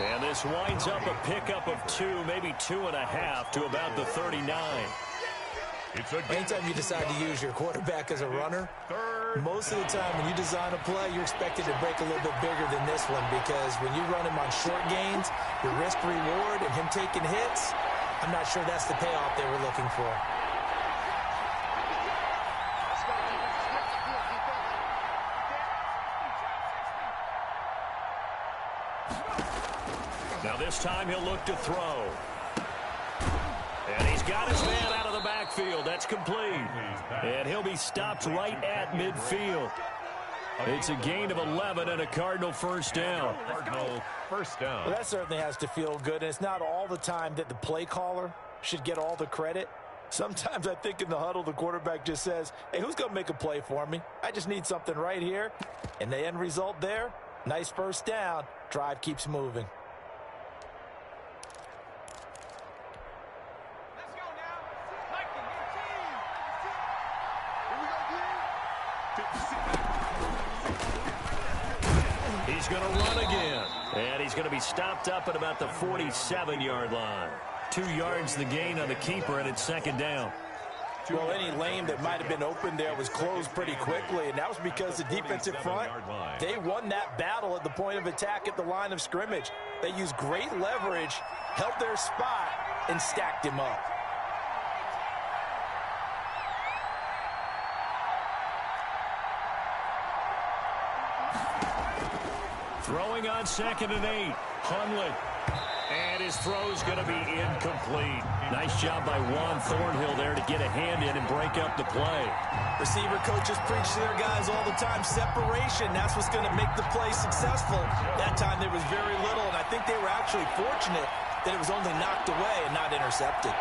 And this winds up a pickup of 2, maybe 2.5 to about the 39. Anytime you decide to use your quarterback as a runner, most of the time when you design a play, you're expected to break a little bit bigger than this one, because when you run him on short gains, your risk-reward and him taking hits, I'm not sure that's the payoff they were looking for. Now this time he'll look to throw. And he's got his man out of the backfield. That's complete. And he'll be stopped right at midfield. It's a gain of 11 and a Cardinal first down. Well, that certainly has to feel good. And it's not all the time that the play caller should get all the credit. Sometimes I think in the huddle, the quarterback just says, hey, who's going to make a play for me? I just need something right here. And the end result there, nice first down. Drive keeps moving. He's going to run again. And he's going to be stopped up at about the 47-yard line. 2 yards the gain on the keeper, and it's second down. Well, any lane that might have been open there was closed pretty quickly, and that was because the defensive front, they won that battle at the point of attack at the line of scrimmage. They used great leverage, held their spot, and stacked him up. Throwing on 2nd and 8. Hundley. And his throw's going to be incomplete. Nice job by Juan Thornhill there to get a hand in and break up the play. Receiver coaches preach to their guys all the time. Separation, that's what's going to make the play successful. That time there was very little, and I think they were actually fortunate that it was only knocked away and not intercepted.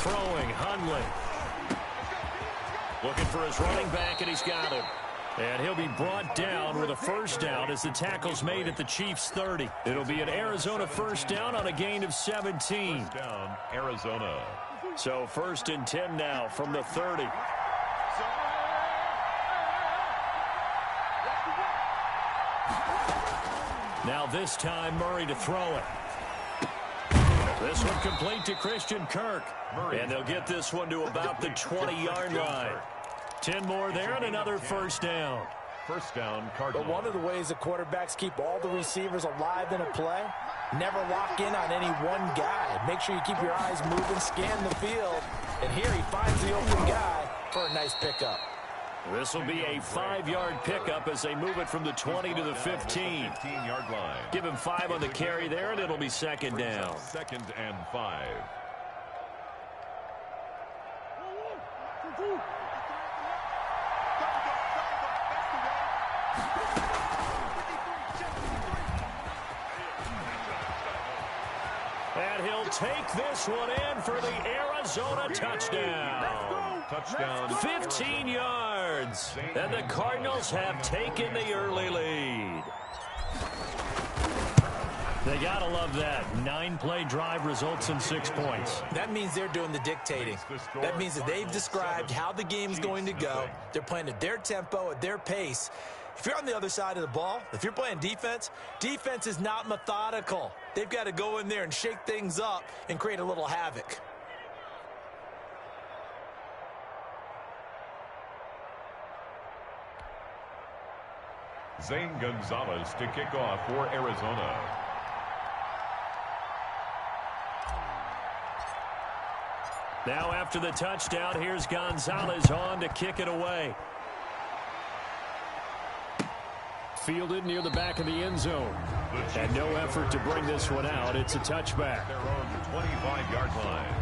Throwing, Hundley. Looking for his running back, and he's got him. And he'll be brought down with a first down as the tackle's made at the Chiefs' 30. It'll be an Arizona first down on a gain of 17. First down, Arizona. So 1st and 10 now from the 30. Now this time Murray to throw it. This one complete to Christian Kirk. And they'll get this one to about the 20-yard line. 10 more there and another first down. First down, Cardinals. But one of the ways the quarterbacks keep all the receivers alive in a play, never lock in on any one guy. Make sure you keep your eyes moving, scan the field. And here he finds the open guy for a nice pickup. This will be a 5-yard pickup as they move it from the 20 to the 15. 15-yard line. Give him 5 on the carry there, and it'll be second down. 2nd and 5. And he'll take this one in for the Arizona touchdown. Touchdown. 15 yards. And the Cardinals have taken the early lead. They gotta love that. 9-play drive results in 6 points. That means they're doing the dictating. That means that they've described how the game's going to go. They're playing at their tempo, at their pace. If you're on the other side of the ball, if you're playing defense, defense is not methodical. They've got to go in there and shake things up and create a little havoc. Zane Gonzalez to kick off for Arizona. Now after the touchdown, here's Gonzalez on to kick it away. Fielded near the back of the end zone. And no effort to bring this one out. It's a touchback. Their own 25-yard line.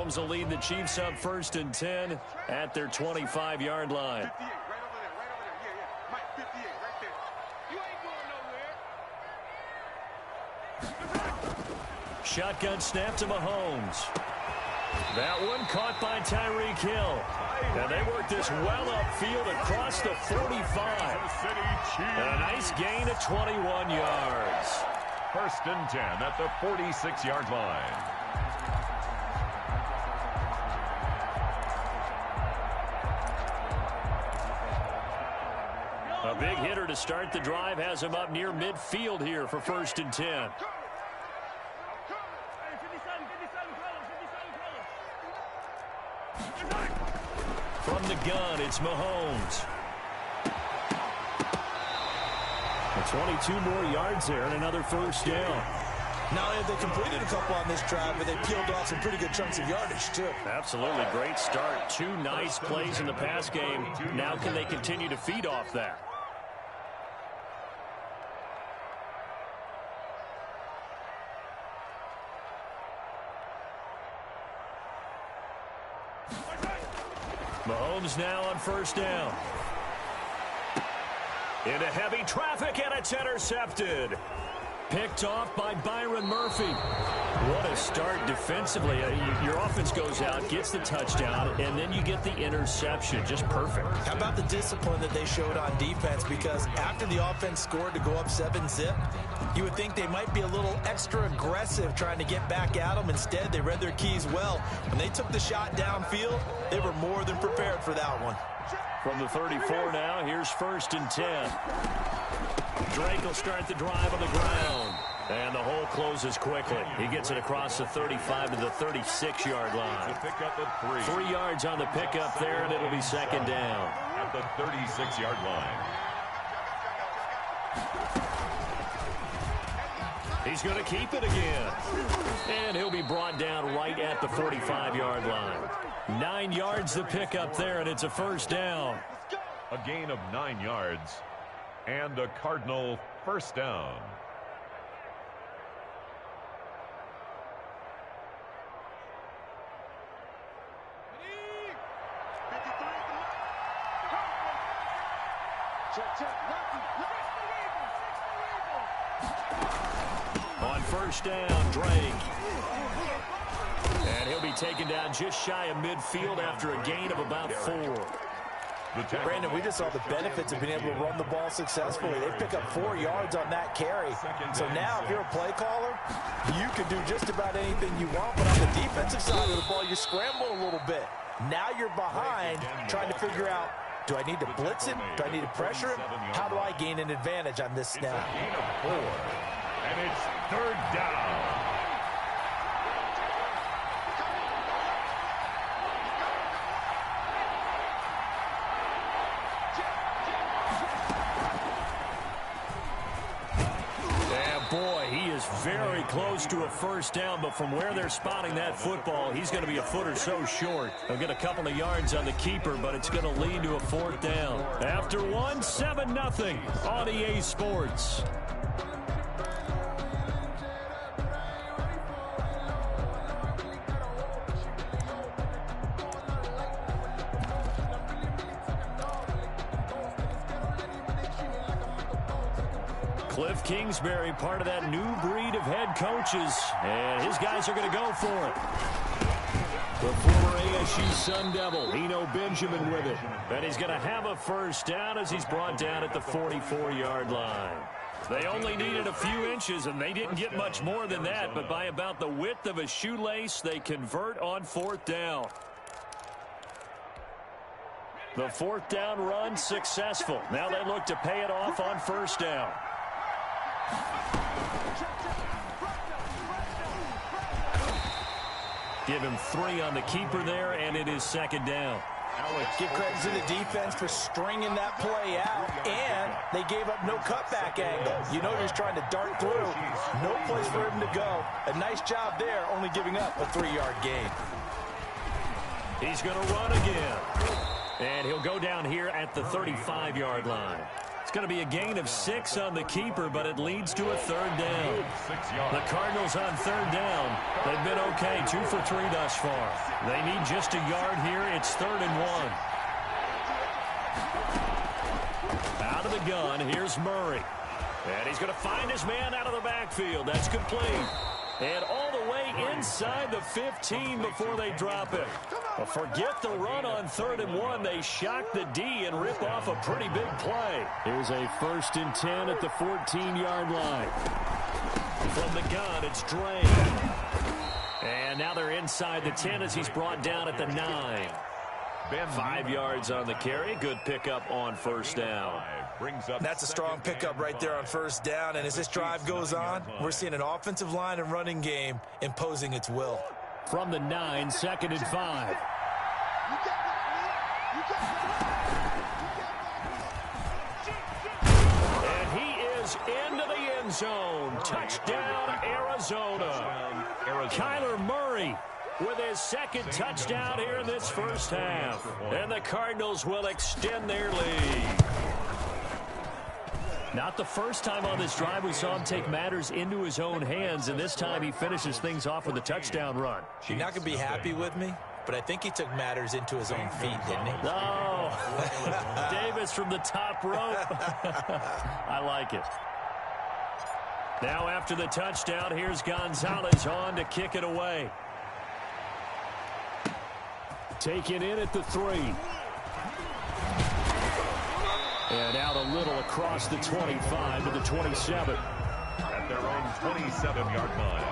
Mahomes will lead the Chiefs up 1st and 10 at their 25-yard line. Shotgun snap to Mahomes. That one caught by Tyreek Hill. And they work this well upfield across the 45. And a nice gain of 21 yards. 1st and 10 at the 46-yard line. A big hitter to start the drive has him up near midfield here for 1st and 10. From the gun, it's Mahomes. 22 more yards there and another 1st down. Not only have they completed a couple on this drive, but they peeled off some pretty good chunks of yardage, too. Absolutely great start. 2 nice plays in the pass game. Now can they continue to feed off that? Mahomes now on 1st down. Into heavy traffic, and it's intercepted. Picked off by Byron Murphy. What a start defensively. Your offense goes out, gets the touchdown, and then you get the interception. Just perfect. How about the discipline that they showed on defense? Because after the offense scored to go up 7-zip, you would think they might be a little extra aggressive trying to get back at them. Instead, they read their keys well. When they took the shot downfield, they were more than prepared for that one. From the 34 now, here's 1st and 10. Drake will start the drive on the ground. And the hole closes quickly. He gets it across the 35 to the 36-yard line. Pick up at 3. 3 yards on the pickup there, and it'll be 2nd down. At the 36-yard line. He's going to keep it again. And he'll be brought down right at the 45-yard line. 9 yards the pickup there, and it's a 1st down. A gain of 9 yards. And a Cardinal 1st down. On 1st down, Drake. And he'll be taken down just shy of midfield after a gain of about 4. Brandon, we just saw the benefits of being able to run the ball successfully. They pick up 4 yards on that carry. So now, if you're a play caller, you can do just about anything you want. But on the defensive side of the ball, you scramble a little bit. Now you're behind, trying to figure out, do I need to blitz him? Do I need to pressure him? How do I gain an advantage on this snap? It's a gain of 4. And it's 3rd down. Boy, he is very close to a 1st down, but from where they're spotting that football, he's going to be a foot or so short. He'll get a couple of yards on the keeper, but it's going to lead to a 4th down. After 7-0 on EA Sports. Cliff Kingsbury, part of that new breed of head coaches, and his guys are going to go for it. The former ASU Sun Devil, Eno Benjamin with it. And he's going to have a 1st down as he's brought down at the 44-yard line. They only needed a few inches, and they didn't get much more than that, but by about the width of a shoelace, they convert on 4th down. The 4th down run successful. Now they look to pay it off on 1st down. Give him 3 on the keeper there, and it is 2nd down. Give credit to the defense for stringing that play out, and they gave up no cutback angle. You know he's trying to dart through. No place for him to go. A nice job there, only giving up a 3-yard gain. He's going to run again. And he'll go down here at the 35-yard line. It's going to be a gain of 6 on the keeper, but it leads to a third down. The Cardinals on third down. They've been okay, 2 for 3 thus far. They need just a yard here. It's 3rd and 1. Out of the gun, here's Murray. And he's going to find his man out of the backfield. That's complete. And all the way inside the 15 before they drop it. Well, forget the run on 3rd and 1. They shock the D and rip off a pretty big play. Here's a 1st and 10 at the 14-yard line. From the gun, it's Drain. And now they're inside the 10 as he's brought down at the 9. 5 yards on the carry. Good pickup on 1st down. That's a strong pickup right there on 1st down. And as this drive goes on, we're seeing an offensive line and running game imposing its will. From the 9, 2nd and 5. And he is into the end zone. Touchdown, Arizona. Kyler Murray with his 2nd touchdown here in this first half. And the Cardinals will extend their lead. Not the first time on this drive we saw him take matters into his own hands, and this time he finishes things off with a touchdown run. You're not going to be happy with me, but I think he took matters into his own feet, didn't he? Oh, Davis from the top rope. I like it. Now after the touchdown, here's Gonzalez on to kick it away. Taken in at the 3. And out a little across the 25 to the 27. At their own 27-yard line.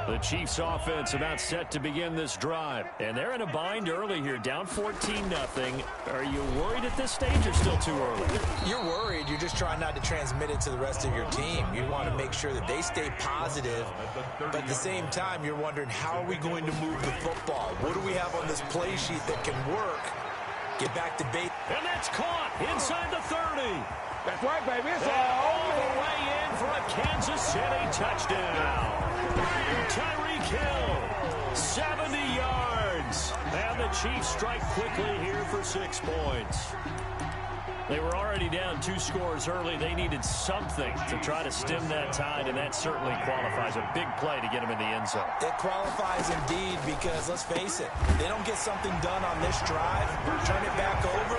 The Chiefs offense about set to begin this drive. And they're in a bind early here, down 14-0. Are you worried at this stage or still too early? You're worried. You're just trying not to transmit it to the rest of your team. You want to make sure that they stay positive. But at the same time, you're wondering, how are we going to move the football? What do we have on this play sheet that can work? Get back to base. And that's caught inside the 30. That's right, baby. It's all the way in for a Kansas City touchdown. Tyreek Hill, 70 yards. And the Chiefs strike quickly here for 6 points. They were already down 2 scores early. They needed something to try to stem that tide, and that certainly qualifies. A big play to get them in the end zone. It qualifies indeed because, let's face it, they don't get something done on this drive, turn it back over,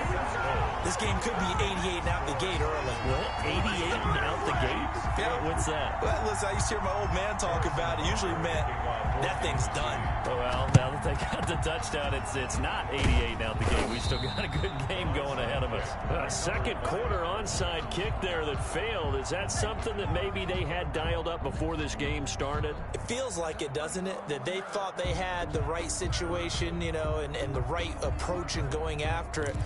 this game could be 88 and out the gate early. What? 88 and out the gate? Yeah. What's that? Well, listen, I used to hear my old man talk about it. Usually meant that thing's done. Well, now that they got the touchdown, it's not 88 and out the gate. We still got a good game going ahead of us. Second quarter onside kick there that failed. Is that something that maybe they had dialed up before this game started? It feels like it, doesn't it? That they thought they had the right situation, you know, and the right approach in going after it.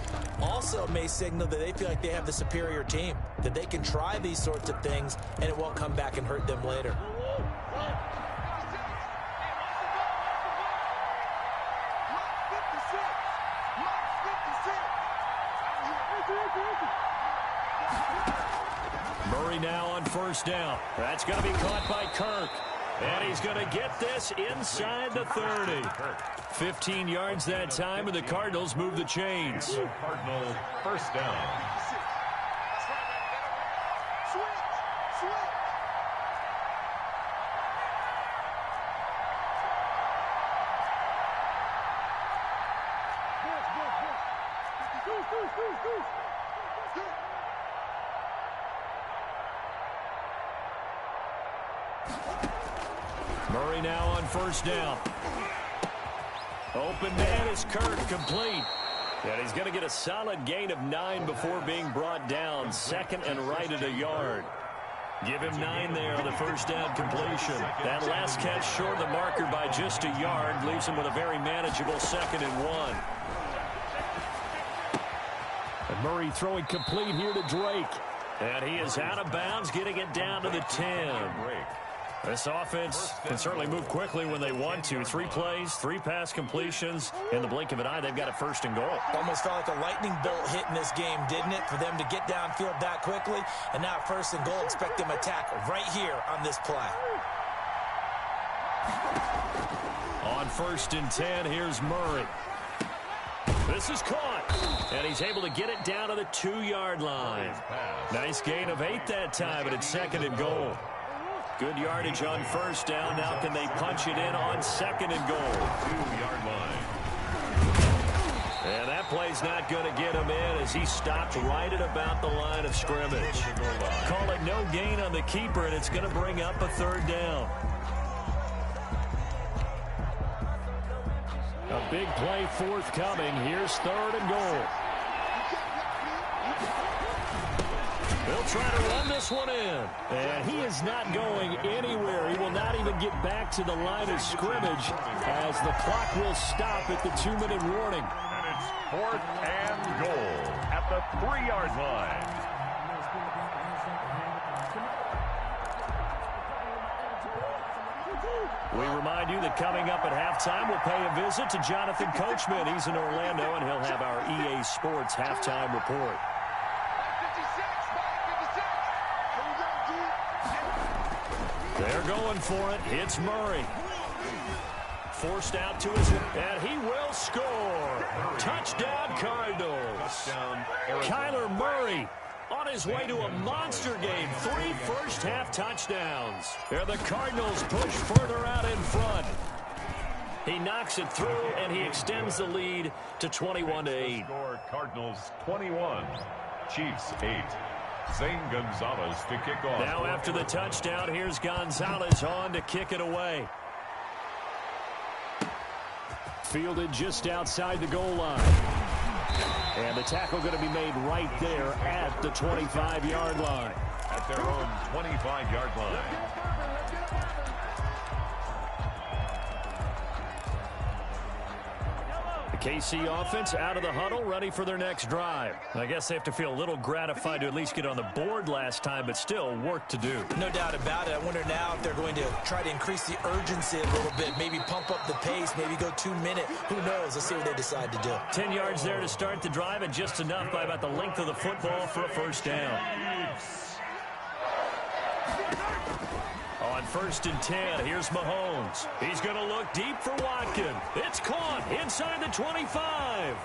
Also may signal that they feel like they have the superior team, that they can try these sorts of things and it won't come back and hurt them later. Murray now on 1st down. That's going to be caught by Kirk. And he's going to get this inside the 30. 15 yards that time, and the Cardinals move the chains. Cardinal 1st down. Murray now on 1st down. Open man is Kirk, complete. And he's going to get a solid gain of 9 before being brought down. 2nd and right at a yard. Give him 9 there on the 1st down completion. That last catch short of the marker by just a yard leaves him with a very manageable 2nd and 1. And Murray throwing complete here to Drake. And he is out of bounds, getting it down to the 10. This offense can certainly move quickly when they want to. 3 plays, 3 pass completions. In the blink of an eye, they've got a 1st and goal. Almost felt like a lightning bolt hit in this game, didn't it? For them to get downfield that quickly. And now 1st and goal, expect them to attack right here on this play. On 1st and 10, here's Murray. This is caught, and he's able to get it down to the 2-yard line. Nice gain of 8 that time, but it's 2nd and goal. Good yardage on 1st down. Now can they punch it in on 2nd and goal? 2-yard line. And that play's not going to get him in as he stopped right at about the line of scrimmage. Call it no gain on the keeper, and it's going to bring up a 3rd down. A big play forthcoming. Here's 3rd and goal. They'll try to run this one in. And he is not going anywhere. He will not even get back to the line of scrimmage as the clock will stop at the 2-minute warning. And it's 4th and goal at the 3-yard line. We remind you that coming up at halftime, we'll pay a visit to Jonathan Coachman. He's in Orlando, and he'll have our EA Sports halftime report. They're going for it. It's Murray. Forced out to his, and he will score. Touchdown, Cardinals. Kyler Murray on his way to a monster game. 3 first-half touchdowns. And the Cardinals push further out in front. He knocks it through, and he extends the lead to 21-8. Score Cardinals 21, Chiefs 8. Zane Gonzalez to kick off. Now after the touchdown, here's Gonzalez on to kick it away. Fielded just outside the goal line. And the tackle going to be made right there at the 25-yard line. At their own 25-yard line. KC offense out of the huddle, ready for their next drive. I guess they have to feel a little gratified to at least get on the board last time, but still work to do. No doubt about it. I wonder now if they're going to try to increase the urgency a little bit, maybe pump up the pace, maybe go 2-minute. Who knows? Let's see what they decide to do. 10 yards there to start the drive, and just enough by about the length of the football for a 1st down. On 1st and 10, here's Mahomes. He's going to look deep for Watkins. It's caught inside the 25.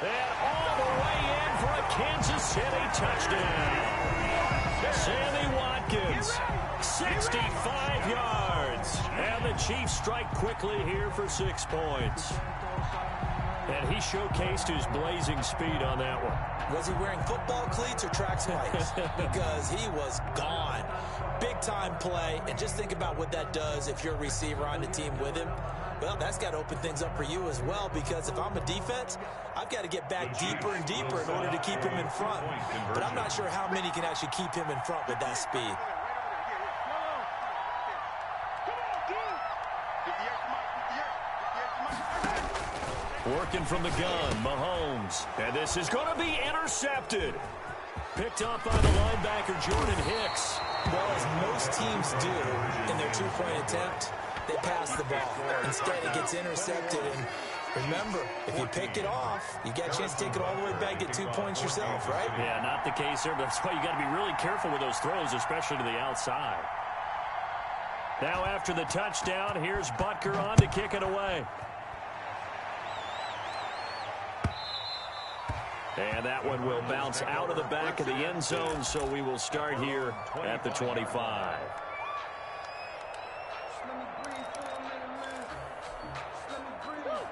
And all the way in for a Kansas City touchdown. Sammy Watkins, 65 yards. And the Chiefs strike quickly here for 6 points. And he showcased his blazing speed on that one. Was he wearing football cleats or track spikes? Because he was gone. Big-time play. And just think about what that does if you're a receiver on the team with him. Well, that's got to open things up for you as well, because if I'm a defense, I've got to get back deeper and deeper in order to keep him in front. But I'm not sure how many can actually keep him in front with that speed. Working from the gun, Mahomes. And this is going to be intercepted. Picked up by the linebacker, Jordan Hicks. Well, as most teams do in their 2-point attempt, they pass the ball. Instead, it gets intercepted. And remember, if you pick it off, you get a chance to take it all the way back, get 2 points yourself, right? Yeah, not the case here, but that's why you got to be really careful with those throws, especially to the outside. Now after the touchdown, here's Butker on to kick it away. And that one will bounce out of the back of the end zone, so we will start here at the 25.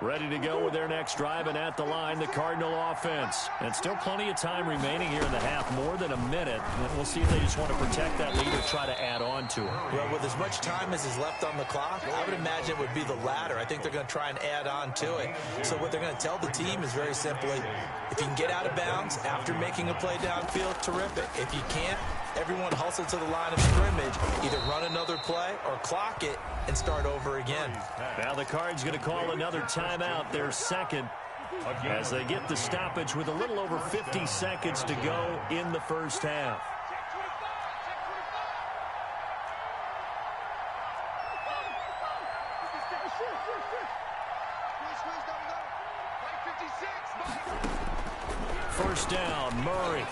Ready to go with their next drive, and at the line, the Cardinal offense. And still plenty of time remaining here in the half, more than a minute. And we'll see if they just want to protect that lead or try to add on to it. Well, with as much time as is left on the clock, I would imagine it would be the latter. I think they're going to try and add on to it. So what they're going to tell the team is very simply, if you can get out of bounds after making a play downfield, terrific. If you can't, everyone hustle to the line of scrimmage, either run another play or clock it and start over again. Now the Cards going to call another timeout, their second, as they get the stoppage with a little over 50 seconds to go in the first half. First down, Murray.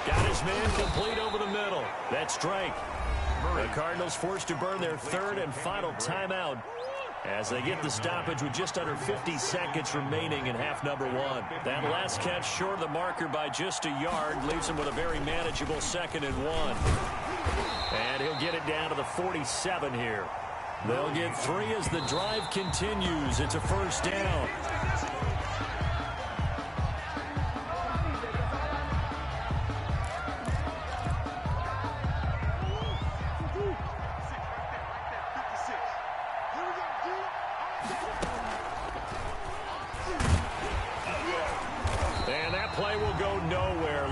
Got his man complete over the middle. That's Drake. The Cardinals forced to burn their third and final timeout as they get the stoppage with just under 50 seconds remaining in half number one. That last catch short of the marker by just a yard leaves him with a very manageable 2nd and 1. And he'll get it down to the 47 here. They'll get 3 as the drive continues. It's a first down.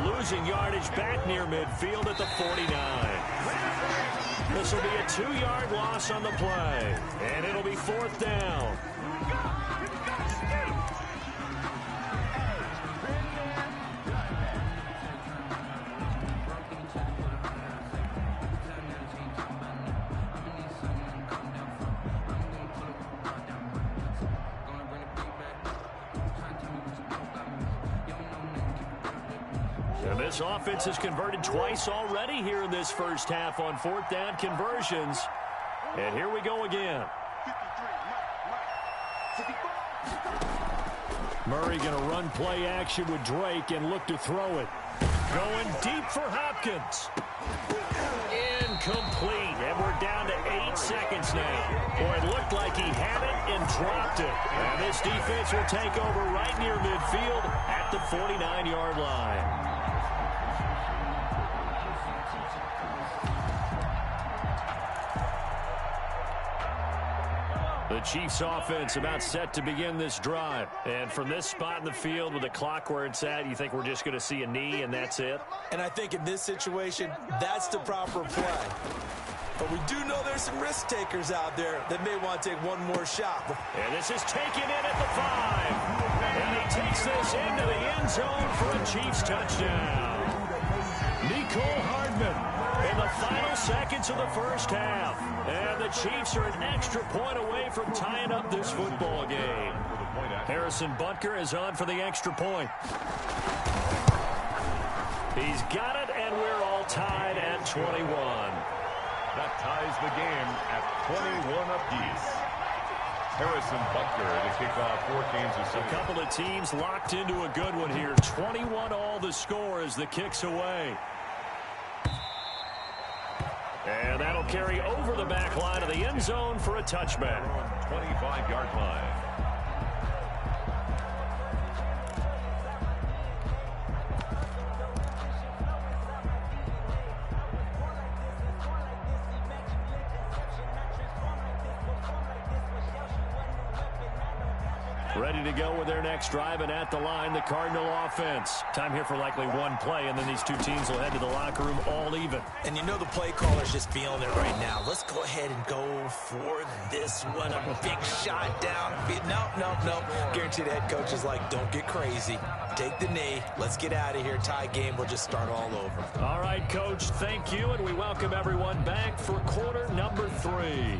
Losing yardage back near midfield at the 49. This will be a 2-yard loss on the play, and it'll be 4th down. And this offense has converted twice already here in this first half on 4th down conversions. And here we go again. Murray going to run play action with Drake and look to throw it. Going deep for Hopkins. Incomplete. And we're down to 8 seconds now. Boy, it looked like he had it and dropped it. And this defense will take over right near midfield at the 49-yard line. The Chiefs offense about set to begin this drive. And from this spot in the field with the clock where it's at, you think we're just going to see a knee and that's it? And I think in this situation, that's the proper play. But we do know there's some risk takers out there that may want to take one more shot. And this is taken in at the 5. And he takes this into the end zone for a Chiefs touchdown. Nicole Hardman in the final seconds of the first half. And the Chiefs are an extra point away from tying up this football game. Harrison Butker is on for the extra point. He's got it, and we're all tied at 21. That ties the game at 21 apiece. Harrison Butker to kick off for Kansas City. A couple of teams locked into a good one here. 21 all the score as the kick's away. And that'll carry over the back line of the end zone for a touchback. 25-yard line. Ready to go with their next drive, and at the line, the Cardinal offense. Time here for likely one play, and then these two teams will head to the locker room all even. And you know the play caller's just feeling it right now. Let's go ahead and go for this one. A big shot down. No. Guaranteed the head coach is like, don't get crazy. Take the knee. Let's get out of here. Tie game. We'll just start all over. All right, Coach, thank you, and we welcome everyone back for quarter number 3.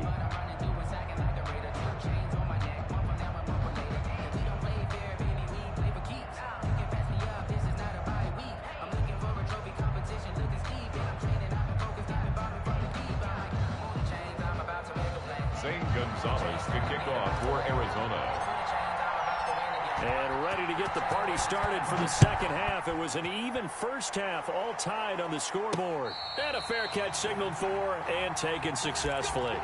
Gonzalez to kick off for Arizona. And ready to get the party started for the second half. It was an even first half, all tied on the scoreboard. And a fair catch signaled for and taken successfully.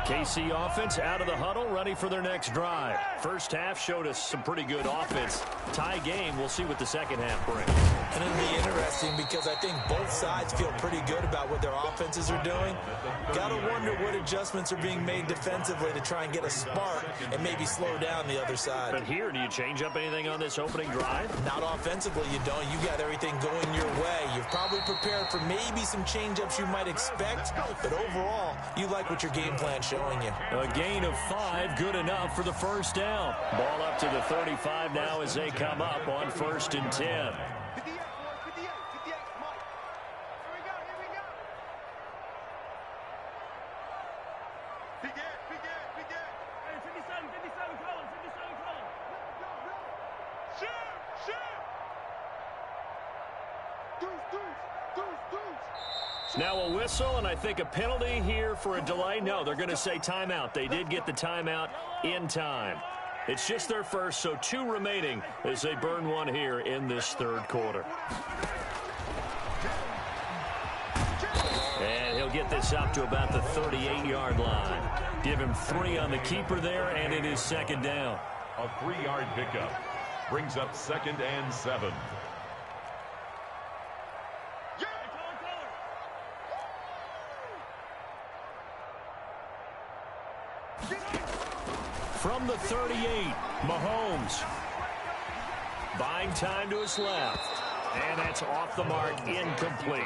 KC offense out of the huddle, ready for their next drive. First half showed us some pretty good offense. Tie game, we'll see what the second half brings. And it'll be interesting because I think both sides feel pretty good about what their offenses are doing. Got to wonder what adjustments are being made defensively to try and get a spark and maybe slow down the other side. But here, do you change up anything on this opening drive? Not offensively, you don't. You got everything going your way. You've probably prepared for maybe some change-ups you might expect, but overall, you like what your game plan showing you. A gain of 5, good enough for the first down. Ball up to the 35 now as they come up on 1st and 10. Now a whistle, and I think a penalty here for a delay. No, they're going to say timeout. They did get the timeout in time. It's just their first, so 2 remaining as they burn one here in this third quarter. And he'll get this up to about the 38-yard line. Give him 3 on the keeper there, and it is second down. A 3-yard pickup brings up 2nd and 7. From the 38, Mahomes. Buying time to his left. And that's off the mark, incomplete.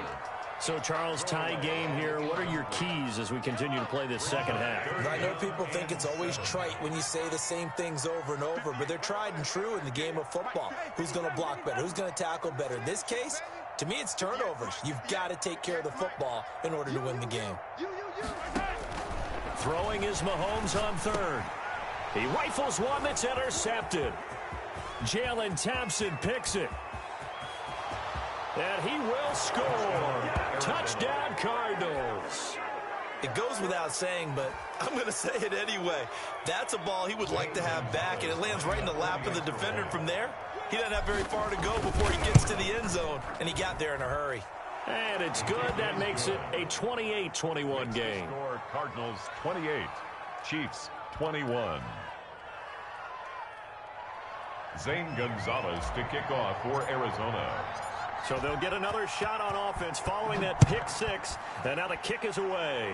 So, Charles, tie game here. What are your keys as we continue to play this second half? I know people think it's always trite when you say the same things over and over, but they're tried and true in the game of football. Who's going to block better? Who's going to tackle better? In this case, to me, it's turnovers. You've got to take care of the football in order to win the game. Throwing is Mahomes on third. He rifles one that's intercepted. Jalen Thompson picks it. And he will score. Touchdown, Cardinals. It goes without saying, but I'm going to say it anyway. That's a ball he would like to have back, and it lands right in the lap of the defender. From there, he doesn't have very far to go before he gets to the end zone, and he got there in a hurry. And it's good. That makes it a 28-21 game. Score Cardinals 28, Chiefs 21. Zane Gonzalez to kick off for Arizona. So they'll get another shot on offense following that pick 6. And now the kick is away.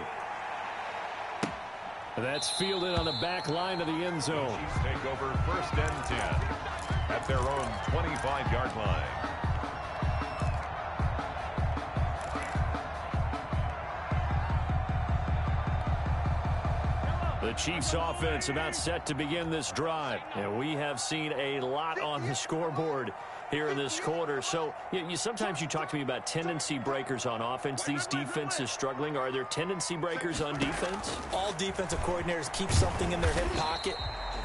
That's fielded on the back line of the end zone. Chiefs take over 1st and 10 at their own 25-yard line. The Chiefs offense about set to begin this drive. And we have seen a lot on the scoreboard here in this quarter. So sometimes you talk to me about tendency breakers on offense. These defenses struggling. Are there tendency breakers on defense? All defensive coordinators keep something in their hip pocket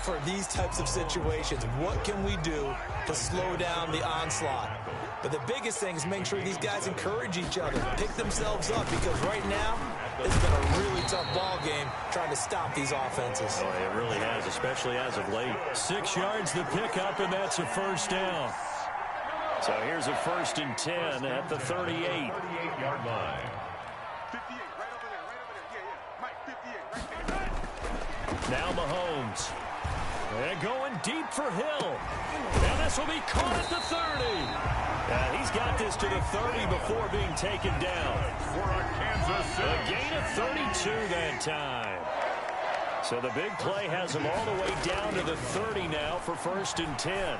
for these types of situations. What can we do to slow down the onslaught? But the biggest thing is make sure these guys encourage each other, pick themselves up, because right now it's been a really tough ball game trying to stop these offenses. Oh, it really has, especially as of late. 6 yards the pickup, and that's a first down. So here's a 1st and 10 at the 38-yard line. 58, right over there, yeah. Mike, 58, right there. Now Mahomes. And going deep for Hill. And this will be caught at the 30. And he's got this to the 30 before being taken down. For a Kansas City. A gain of 32 that time. So the big play has him all the way down to the 30 now for 1st and 10.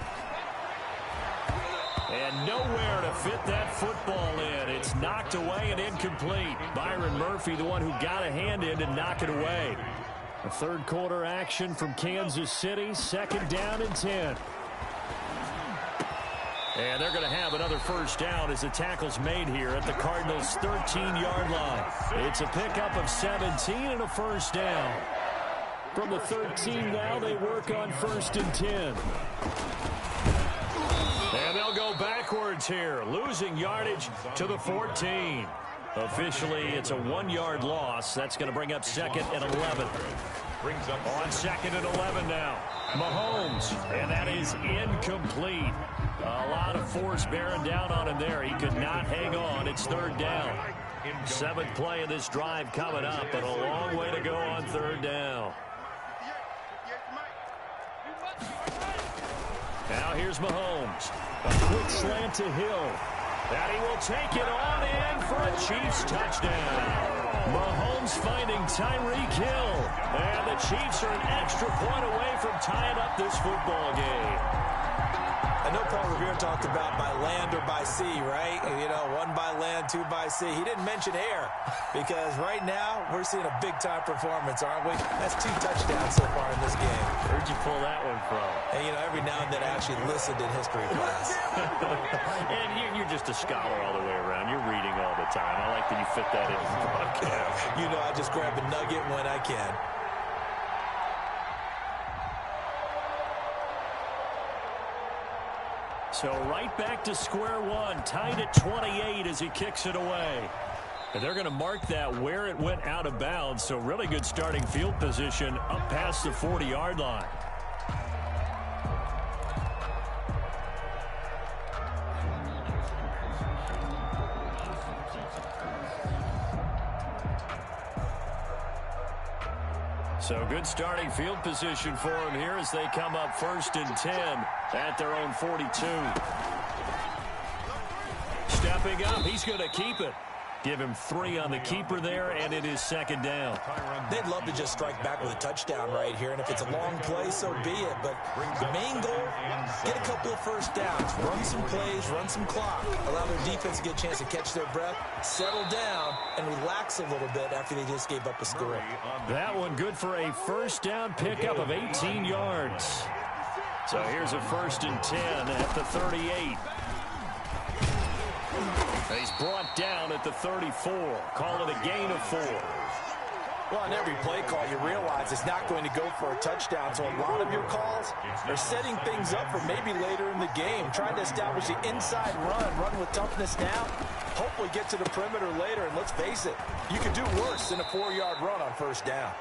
And nowhere to fit that football in. It's knocked away and incomplete. Byron Murphy, the one who got a hand in to knock it away. A third quarter action from Kansas City. 2nd down and 10. And they're going to have another first down as the tackle's made here at the Cardinals' 13-yard line. It's a pickup of 17 and a first down. From the 13 now, they work on 1st and 10. And they'll go backwards here, losing yardage to the 14. Officially, it's a 1-yard loss. That's going to bring up 2nd and 11. Brings up on 2nd and 11 now. Mahomes, and that is incomplete. A lot of force bearing down on him there. He could not hang on. It's 3rd down. 7th play of this drive coming up, but a long way to go on 3rd down. Now here's Mahomes. A quick slant to Hill. And he will take it on in for a Chiefs touchdown. Mahomes finding Tyreek Hill. And the Chiefs are an extra point away from tying up this football game. I know Paul Revere talked about by land or by sea, right? You know, 1 by land, 2 by sea. He didn't mention air because right now we're seeing a big-time performance, aren't we? That's 2 touchdowns so far in this game. Where'd you pull that one from? And, you know, every now and then I actually listened in history class. And you're just a scholar all the way around. You're reading all the time. I like that you fit that in the broadcast. You know, I just grab a nugget when I can. So right back to square one, tied at 28 as he kicks it away. And they're going to mark that where it went out of bounds. So really good starting field position up past the 40-yard line. So good starting field position for him here as they come up 1st and 10 at their own 42. Stepping up, he's going to keep it. Give him 3 on the keeper there, and it is 2nd down. They'd love to just strike back with a touchdown right here, and if it's a long play, so be it. But the main goal, get a couple of first downs, run some plays, run some clock, allow their defense to get a chance to catch their breath, settle down, and relax a little bit after they just gave up a score. That one good for a first down pickup of 18 yards. So here's a 1st and 10 at the 38. He's brought down at the 34. Call it a gain of 4. Well, on every play call, you realize it's not going to go for a touchdown. So a lot of your calls are setting things up for maybe later in the game, trying to establish the inside run with toughness now, hopefully get to the perimeter later. And let's face it, you could do worse than a 4-yard run on first down.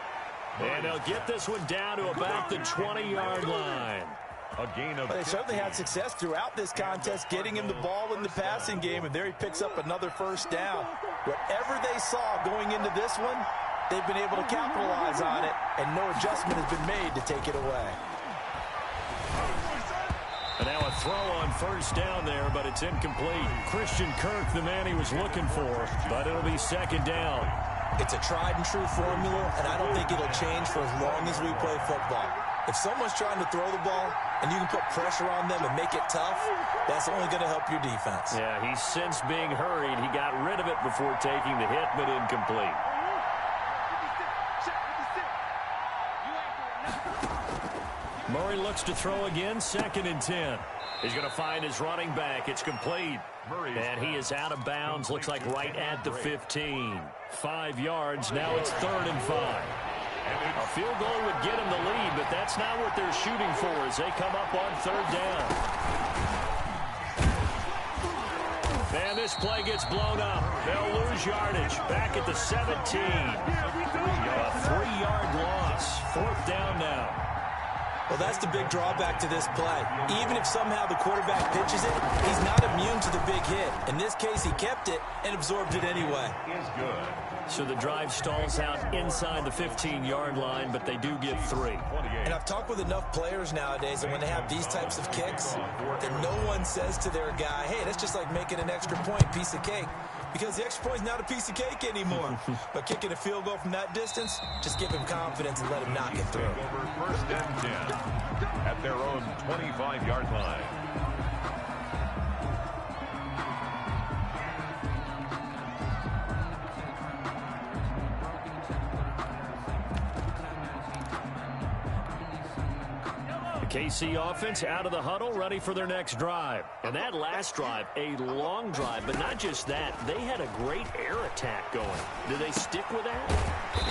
And they'll get this one down to about the 20-yard line. A gain of They certainly had success throughout this contest, getting him the ball in the passing game, and there he picks up another first down. Whatever they saw going into this one, they've been able to capitalize on it, and no adjustment has been made to take it away. And now a throw on first down there, but it's incomplete. Christian Kirk, the man he was looking for, but it'll be 2nd down. It's a tried-and-true formula, and I don't think it'll change for as long as we play football. If someone's trying to throw the ball and you can put pressure on them and make it tough, that's only going to help your defense. Yeah, he's since being hurried. He got rid of it before taking the hit, but incomplete. Murray looks to throw again, 2nd and 10. He's going to find his running back. It's complete. And he is out of bounds. Looks like right at the 15. 5 yards. Now it's 3rd and 5. A field goal would get him the lead, but that's not what they're shooting for as they come up on 3rd down. And this play gets blown up. They'll lose yardage. Back at the 17. A 3-yard loss. 4th down now. Well, that's the big drawback to this play. Even if somehow the quarterback pitches it, he's not immune to the big hit. In this case, he kept it and absorbed it anyway. is good. So the drive stalls out inside the 15-yard line, but they do get 3. And I've talked with enough players nowadays, and when they have these types of kicks, then no one says to their guy, hey, that's just like making an extra point, piece of cake. Because the extra point is not a piece of cake anymore. But kicking a field goal from that distance, just give him confidence and let him knock it through. Over 1st and 10 at their own 25-yard line. KC offense out of the huddle, ready for their next drive. And that last drive, a long drive, but not just that. They had a great air attack going. Do they stick with that?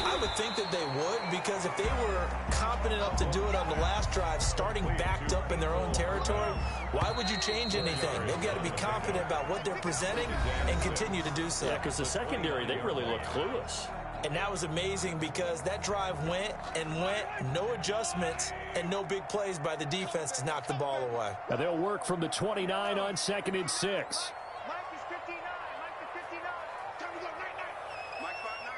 I would think that they would, because if they were confident enough to do it on the last drive, starting backed up in their own territory, why would you change anything? They've got to be confident about what they're presenting and continue to do so. Yeah, because the secondary, they really looked clueless. And that was amazing because that drive went and went, no adjustments and no big plays by the defense to knock the ball away. Now they'll work from the 29 on 2nd and 6. Mike is 59. Mike is 59. Time to go. Night. Mike 5'9".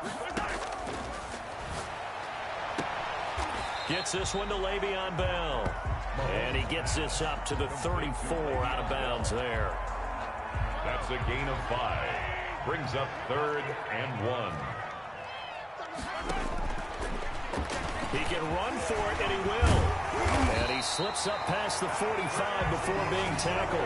Mike 5'9". Gets this one to Le'Veon Bell. And he gets this up to the 34 out of bounds there. That's a gain of 5. Brings up 3rd and 1. He can run for it, and he will. And he slips up past the 45 before being tackled.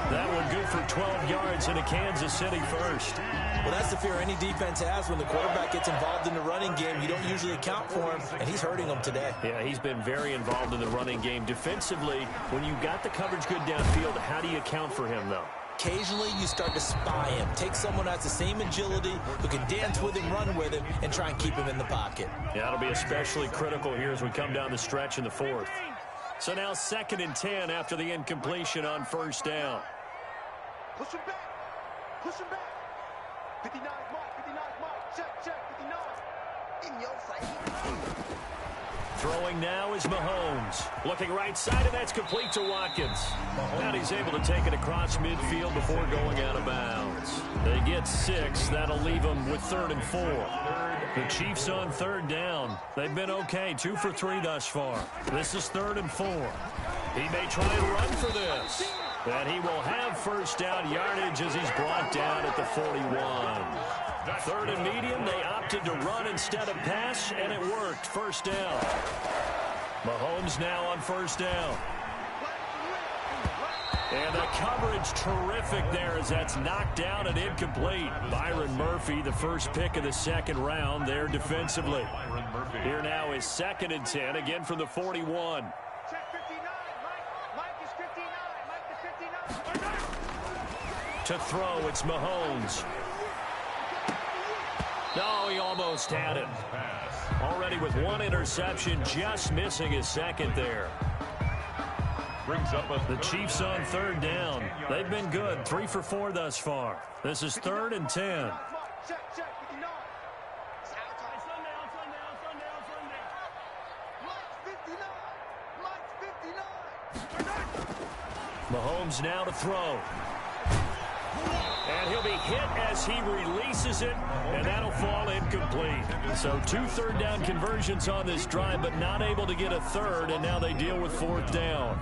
That one good for 12 yards into Kansas City first. Well, that's the fear any defense has when the quarterback gets involved in the running game. You don't usually account for him, and he's hurting them today. Yeah, he's been very involved in the running game. Defensively, when you got the coverage good downfield, how do you account for him, though? Occasionally, you start to spy him. Take someone who has the same agility, who can dance with him, run with him, and try and keep him in the pocket. Yeah, that'll be especially critical here as we come down the stretch in the 4th. So now 2nd and 10 after the incompletion on first down. Push him back. Push him back. 59 Mike. 59 Mike. Check. 59. In your face. Throwing now is Mahomes. Looking right side, and that's complete to Watkins. And he's able to take it across midfield before going out of bounds. They get 6. That'll leave them with 3rd and 4. The Chiefs on 3rd down. They've been okay, 2 for 3 thus far. This is 3rd and 4. He may try and run for this. And he will have first down yardage as he's brought down at the 41. 3rd and medium, they opted to run instead of pass, and it worked. First down. Mahomes now on first down. And the coverage terrific there as that's knocked down and incomplete. Byron Murphy, the first pick of the 2nd round there defensively. Here now is 2nd and 10, again from the 41. Check 59. Mike is 59. Mike is 59. To throw, it's Mahomes. No, he almost had it. Already with 1 interception, just missing his 2nd there. The Chiefs on 3rd down. They've been good, 3 for 4 thus far. This is 3rd and 10. Check 59. Mike's 59. Mahomes now to throw. And he'll be hit as he releases it, and that'll fall incomplete. So 2 3rd down conversions on this drive, but not able to get a 3rd, and now they deal with 4th down.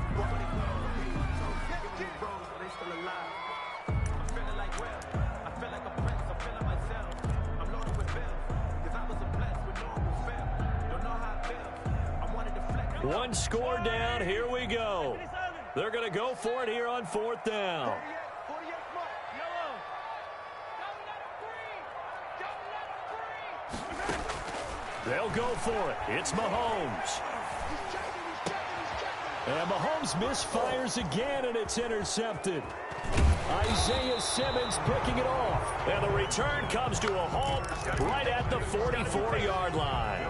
One score down, here we go. They're going to go for it here on 4th down. They'll go for it. It's Mahomes. And Mahomes misfires again, and it's intercepted. Isaiah Simmons picking it off. And the return comes to a halt right at the 44-yard line.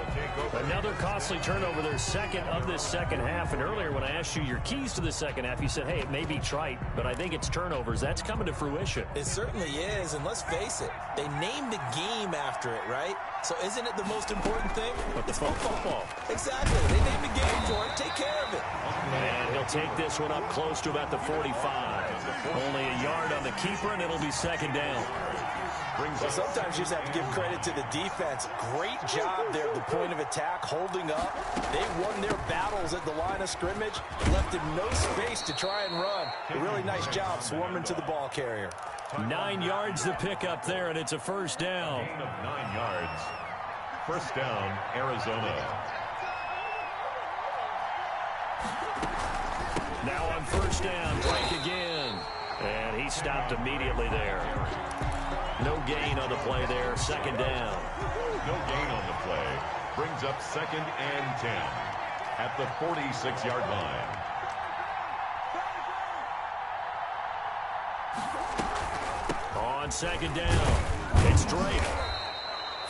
Another costly turnover, their 2nd of this 2nd half. And earlier when I asked you your keys to the 2nd half, you said, hey, it may be trite, but I think it's turnovers. That's coming to fruition. It certainly is, and let's face it, they named the game after it, right? So isn't it the most important thing? It's football. Exactly. They named the game for it. Take care of it. And he'll take this one up close to about the 45. Only a yard on the keeper, and it'll be 2nd down. Well, sometimes you just have to give credit to the defense. Great job there at the point of attack, holding up. They won their battles at the line of scrimmage, left him no space to try and run. A really nice job swarming to the ball carrier. 9 yards to pick up there, and it's a first down. 9 yards. First down, Arizona. Now on first down, Drake again. And he stopped immediately there. No gain on the play there, 2nd down. No gain on the play. Brings up 2nd and 10 at the 46-yard line. On 2nd down, it's Drake.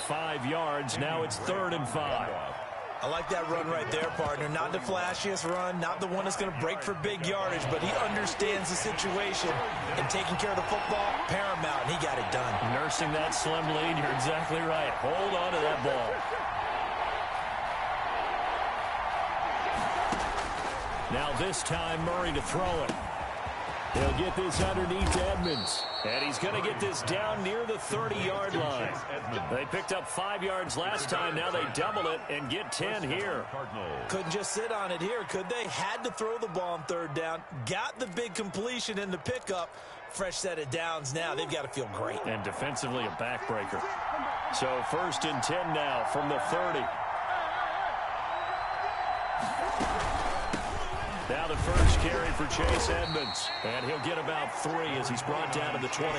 5 yards, now it's 3rd and 5. I like that run right there, partner. Not the flashiest run, not the one that's going to break for big yardage, but he understands the situation, and taking care of the football, paramount, and he got it done. Nursing that slim lead, you're exactly right. Hold on to that ball. Now this time, Murray to throw it. He'll get this underneath Edmonds. And he's going to get this down near the 30-yard line. They picked up 5 yards last time. Now they double it and get 10 here. Couldn't just sit on it here, could they? Had to throw the ball on 3rd down. Got the big completion in the pickup. Fresh set of downs now. They've got to feel great. And defensively a backbreaker. So 1st and 10 now from the 30. Now the first carry for Chase Edmonds. And he'll get about 3 as he's brought down to the 28.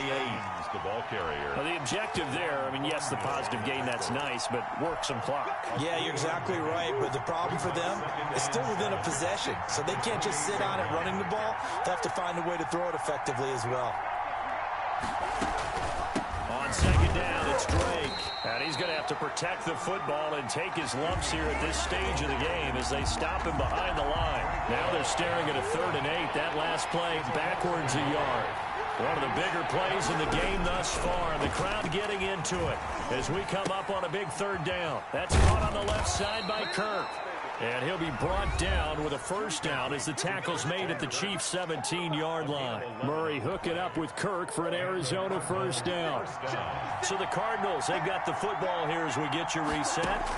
The ball carrier. Well, the objective there, I mean, yes, the positive gain, that's nice, but work some clock. Yeah, you're exactly right. But the problem for them is still within a possession. So they can't just sit on it running the ball. They have to find a way to throw it effectively as well. On second down, it's Drake. And he's going to have to protect the football and take his lumps here at this stage of the game as they stop him behind the line. Now they're staring at a 3rd and 8. That last play backwards a yard. One of the bigger plays in the game thus far, and the crowd getting into it as we come up on a big 3rd down. That's caught on the left side by Kirk. And he'll be brought down with a 1st down as the tackle's made at the Chiefs' 17-yard line. Murray hooking up with Kirk for an Arizona 1st down. So the Cardinals, they've got the football here as we get you reset.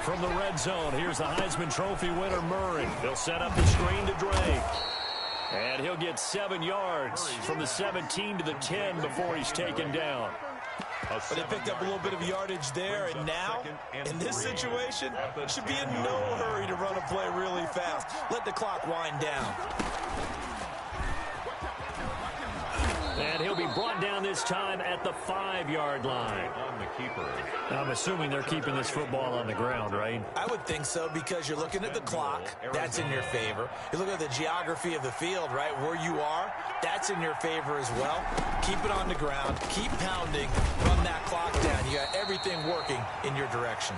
From the red zone, here's the Heisman Trophy winner, Murray. He'll set up the screen to Drake. And he'll get 7 yards from the 17 to the 10 before he's taken down. But they picked up a little bit of yardage there, and now, in this situation, should be in no hurry to run a play really fast. Let the clock wind down. And he'll be brought down this time at the 5-yard line. I'm assuming they're keeping this football on the ground, right? I would think so, because you're looking at the clock. That's in your favor. You look at the geography of the field, right, where you are. That's in your favor as well. Keep it on the ground. Keep pounding. Run that clock down. You got everything working in your direction.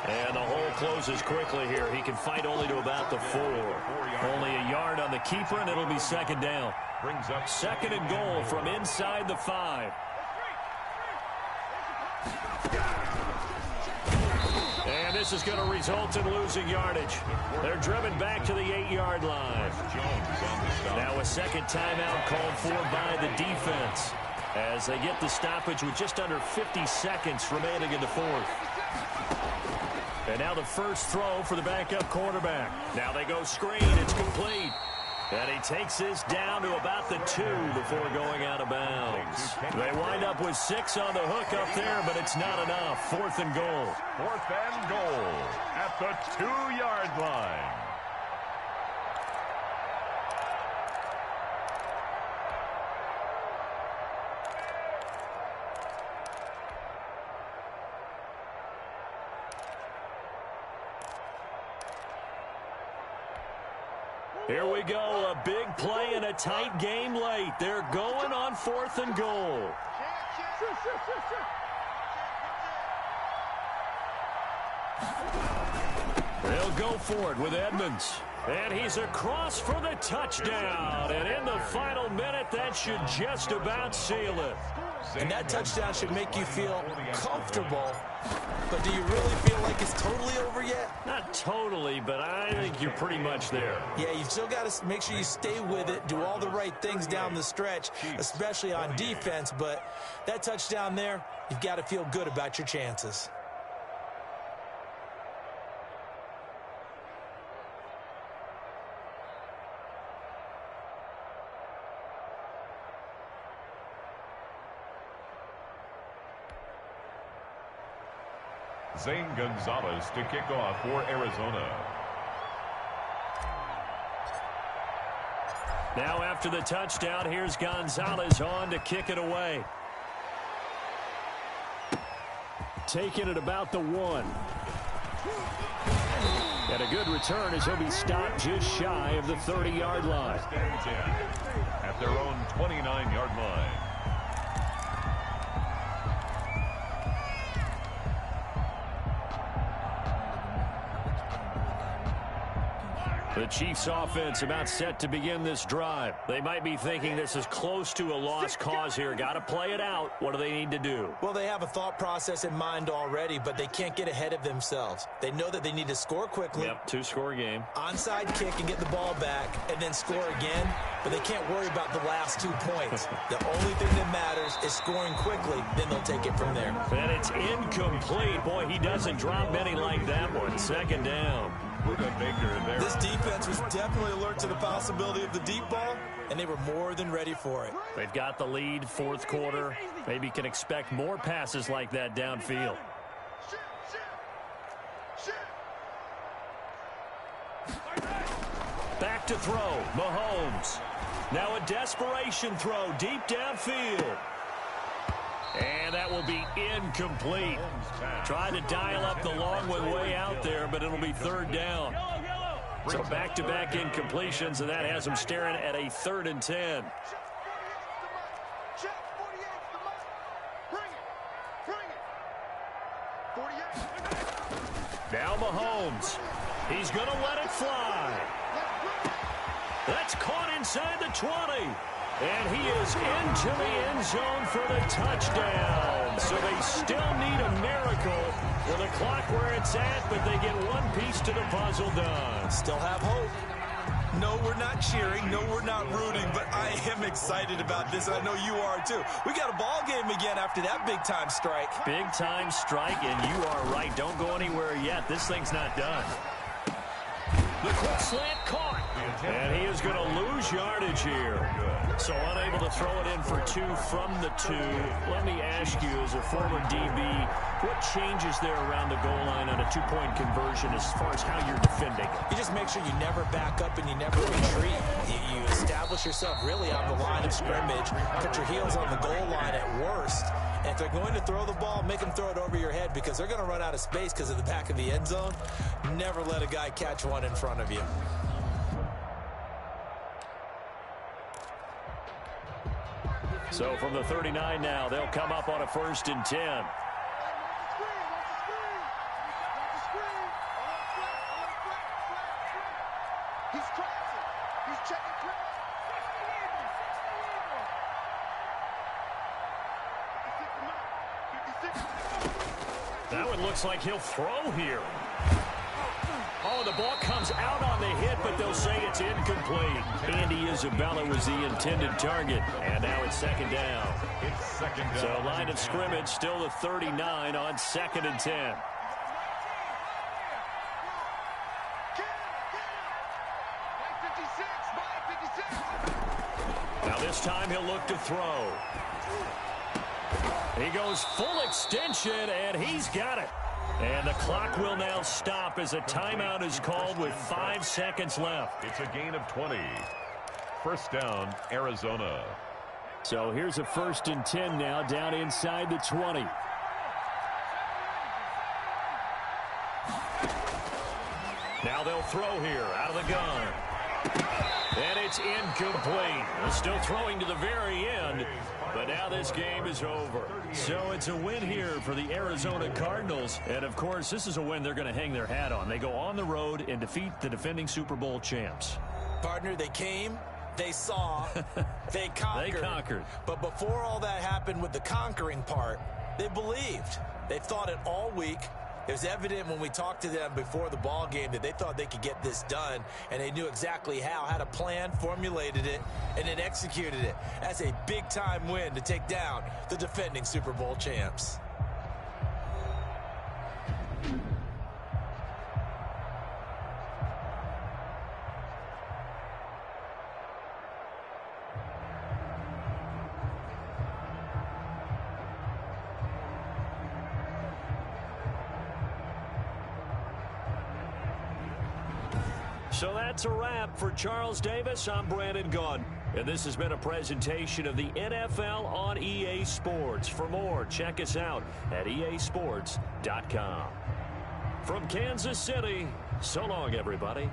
And the hole closes quickly here. He can fight only to about the 4. Only a yard on the keeper, and it'll be 2nd down. 2nd and goal from inside the 5. And this is going to result in losing yardage. They're driven back to the 8-yard line. Now a 2nd timeout called for by the defense as they get the stoppage with just under 50 seconds remaining in the 4th. And now the 1st throw for the backup quarterback. Now they go screen. It's complete. And he takes this down to about the 2 before going out of bounds. They wind up with 6 on the hook up there, but it's not enough. 4th and goal. 4th and goal at the 2-yard line. Here we go, a big play in a tight game late. They're going on 4th and goal. They'll go for it with Edmonds. And he's across for the touchdown. And in the final minute, that should just about seal it. And that touchdown should make you feel comfortable. But do you really feel like it's totally over yet? Not totally, but I think you're pretty much there. Yeah, you've still got to make sure you stay with it, do all the right things down the stretch, especially on defense. But that touchdown there, you've got to feel good about your chances. Zane Gonzalez to kick off for Arizona. Now after the touchdown, here's Gonzalez on to kick it away. Taking it about the 1. And a good return as he'll be stopped just shy of the 30-yard line. At their own 29-yard line. The Chiefs offense about set to begin this drive. They might be thinking this is close to a lost cause here. Got to play it out. What do they need to do? Well, they have a thought process in mind already, but they can't get ahead of themselves. They know that they need to score quickly. Yep, 2-score game. Onside kick and get the ball back and then score again, but they can't worry about the last 2 points. The only thing that matters is scoring quickly, then they'll take it from there. And it's incomplete. Boy, he doesn't drop many like that one. 2nd down. This defense was definitely alert to the possibility of the deep ball, and they were more than ready for it. They've got the lead, 4th quarter. Maybe can expect more passes like that downfield. Back to throw, Mahomes. Now a desperation throw deep downfield. And that will be incomplete. Trying to dial up the long one way out there, but it'll be 3rd down. So back-to-back incompletions, and that has them staring at a 3rd and 10. Now Mahomes. He's going to let it fly. That's caught inside the 20. And he is into the end zone for the touchdown. So they still need a miracle with the clock where it's at, but they get one piece to the puzzle done. Still have hope. No, we're not cheering. No, we're not rooting, but I am excited about this. I know you are, too. We got a ball game again after that big-time strike. Big-time strike, and you are right. Don't go anywhere yet. This thing's not done. The quick slant caught, and he is going to lose yardage here. So unable to throw it in for 2 from the 2. Let me ask you, as a former DB, what changes there around the goal line on a 2-point conversion as far as how you're defending? You just make sure you never back up and you never retreat. You establish yourself really on the line of scrimmage, put your heels on the goal line at worst. And if they're going to throw the ball, make them throw it over your head because they're going to run out of space because of the back of the end zone. Never let a guy catch one in front of you. So from the 39 now, they'll come up on a 1st and 10. He's crossing. He's checking play. That one looks like he'll throw here. Oh, the ball comes out on the hit, but they'll say it's incomplete. Andy Isabella was the intended target, and now it's 2nd down. It's 2nd down. So line of scrimmage still the 39 on 2nd and 10. Now this time he'll look to throw. He goes full extension, and he's got it. And the clock will now stop as a timeout is called with 5 seconds left. It's a gain of 20. 1st down, Arizona. So here's a 1st and 10 now down inside the 20. Now they'll throw here out of the gun. And it's incomplete. They're still throwing to the very end. But now this game is over. So it's a win here for the Arizona Cardinals. And, of course, this is a win they're going to hang their hat on. They go on the road and defeat the defending Super Bowl champs. Partner, they came, they saw, they conquered. They conquered. But before all that happened with the conquering part, they believed. They thought it all week. It was evident when we talked to them before the ball game that they thought they could get this done, and they knew exactly how, had a plan, formulated it, and then executed it. That's a big-time win to take down the defending Super Bowl champs. So that's a wrap for Charles Davis. I'm Brandon Gaudin. And this has been a presentation of the NFL on EA Sports. For more, check us out at easports.com. From Kansas City, so long, everybody.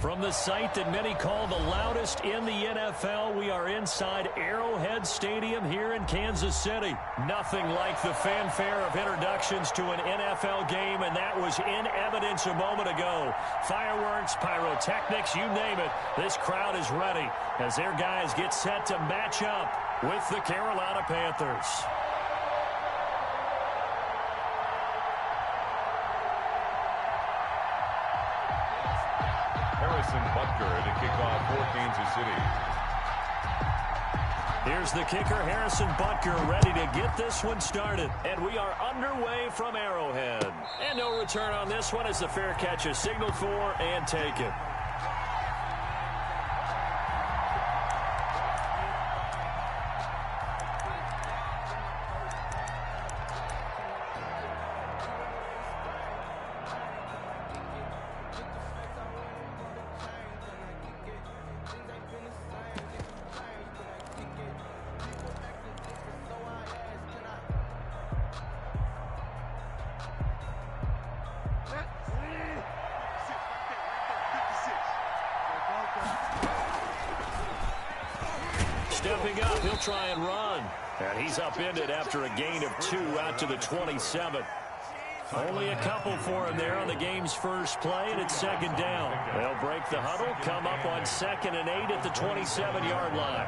From the site that many call the loudest in the NFL, we are inside Arrowhead Stadium here in Kansas City. Nothing like the fanfare of introductions to an NFL game, and that was in evidence a moment ago. Fireworks, pyrotechnics, you name it. This crowd is ready as their guys get set to match up with the Carolina Panthers. Butker to kick off for Kansas City. Here's the kicker, Harrison Butker, ready to get this one started. And we are underway from Arrowhead. And no return on this one as the fair catch is signaled for and taken. Stepping up, he'll try and run. And he's upended after a gain of 2 out to the 27. Only a couple for him there on the game's first play, and it's second down. They'll break the huddle, come up on 2nd and 8 at the 27-yard line.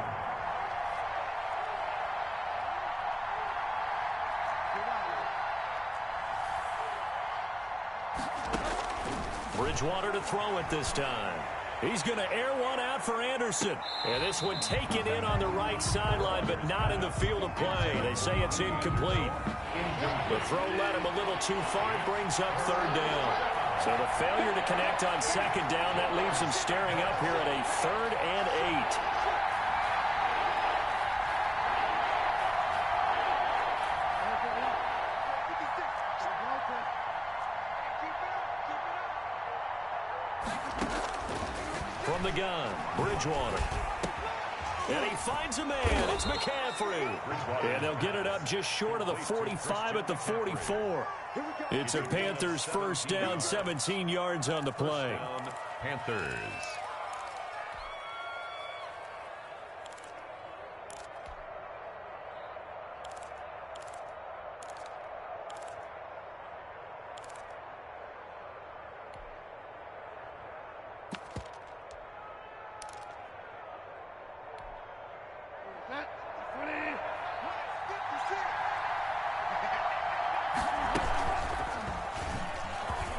Bridgewater to throw it this time. He's going to air one out for Anderson. And this one taken in on the right sideline, but not in the field of play. They say it's incomplete. The throw led him a little too far. It brings up 3rd down. So the failure to connect on 2nd down, that leaves him staring up here at a 3rd and 8. From the gun, Bridgewater. And he finds a man. It's McCaffrey. And they'll get it up just short of the 45 at the 44. It's a Panthers first down, 17 yards on the play. Panthers.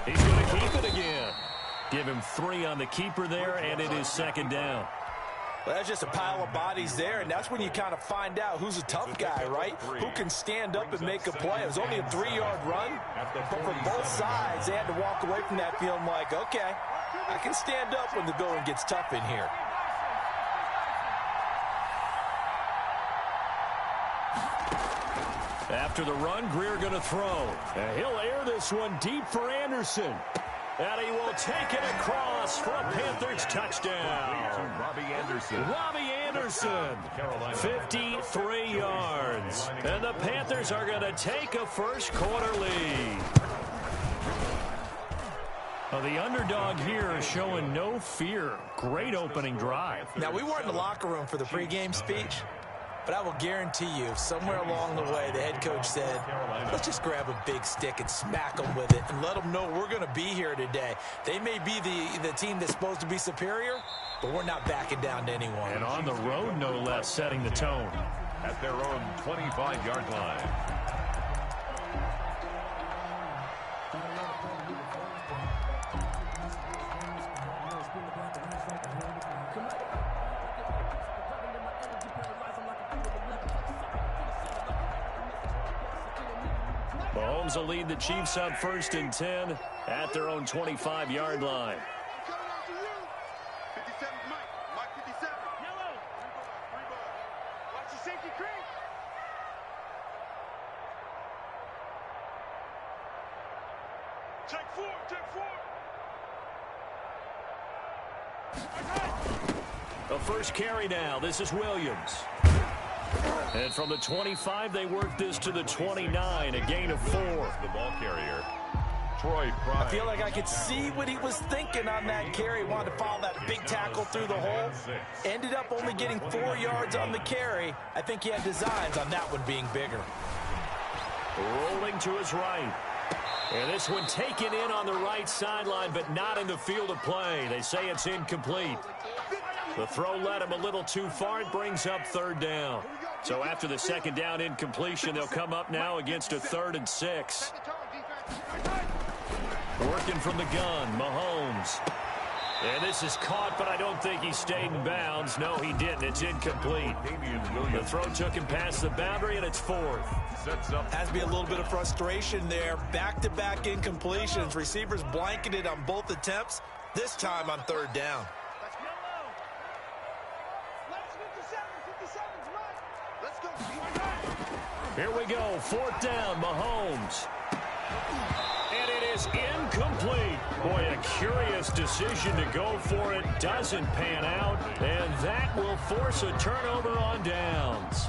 He's going to keep it again. Give him 3 on the keeper there, and it is 2nd down. Well, that's just a pile of bodies there, and that's when you kind of find out who's a tough guy, right? Who can stand up and make a play. It was only a 3-yard run, but for both sides, they had to walk away from that feeling like, okay, I can stand up when the going gets tough in here. After the run, Greer going to throw. And he'll air this one deep for Anderson. And he will take it across for a Panthers touchdown. Robbie Anderson. Robbie Anderson, 53 yards. And the Panthers are going to take a first-quarter lead. Well, the underdog here is showing no fear. Great opening drive. Now, we weren't in the locker room for the pregame speech, but I will guarantee you, somewhere along the way, the head coach said, let's just grab a big stick and smack them with it and let them know we're going to be here today. They may be the team that's supposed to be superior, but we're not backing down to anyone. And on the road, no less, setting the tone. At their own 25-yard line. Mahomes will lead the Chiefs up 1st and 10 at their own 25-yard line. The first carry now. This is Williams. And from the 25, they work this to the 29, a gain of 4. The ball carrier. Troy Pride. I feel like I could see what he was thinking on that carry. Wanted to follow that big tackle through the hole. Ended up only getting 4 yards on the carry. I think he had designs on that one being bigger. Rolling to his right. And this one taken in on the right sideline, but not in the field of play. They say it's incomplete. The throw led him a little too far. It brings up 3rd down. So after the 2nd down incompletion, they'll come up now against a 3rd and 6. Working from the gun, Mahomes. And this is caught, but I don't think he stayed in bounds. No, he didn't. It's incomplete. The throw took him past the boundary, and it's 4th. Has to be a little bit of frustration there. Back-to-back incompletions. Receivers blanketed on both attempts, this time on 3rd down. Here we go, 4th down, Mahomes. And it is incomplete. Boy, a curious decision to go for it. Doesn't pan out, and that will force a turnover on downs.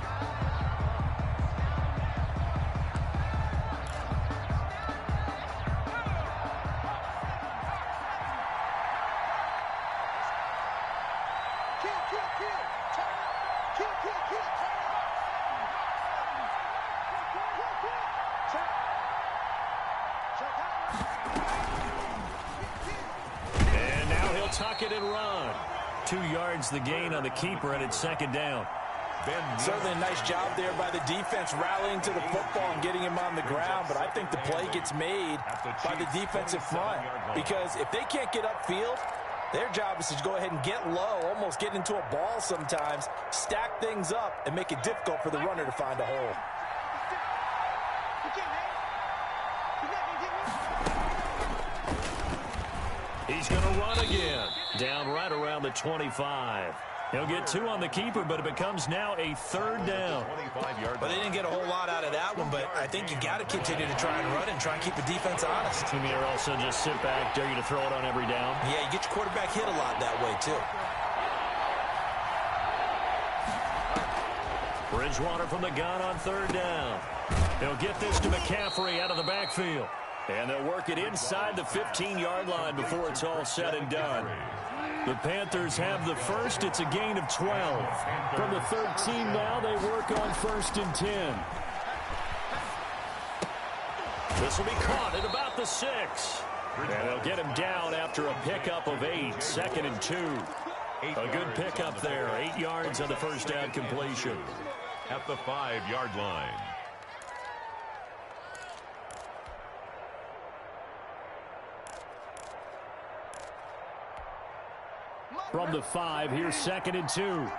Tuck it and run. 2 yards the gain on the keeper, and it's 2nd down. Certainly a nice job there by the defense rallying to the football and getting him on the ground, but I think the play gets made by the defensive front because if they can't get upfield, their job is to go ahead and get low, almost get into a ball sometimes, stack things up, and make it difficult for the runner to find a hole. He's going to run again. Down right around the 25. He'll get 2 on the keeper, but it becomes now a 3rd down. But they didn't get a whole lot out of that one, but I think you got to continue to try and run and try and keep the defense honest. You mean also just sit back, dare you to throw it on every down? Yeah, you get your quarterback hit a lot that way, too. Bridgewater from the gun on 3rd down. They'll get this to McCaffrey out of the backfield. And they'll work it inside the 15-yard line before it's all said and done. The Panthers have the first. It's a gain of 12. From the 13 now, they work on 1st and 10. This will be caught at about the 6. And they'll get him down after a pickup of 8. 2nd and 2. A good pickup there. 8 yards on the 1st down completion. At the 5-yard line. From the 5, here's 2nd and 2.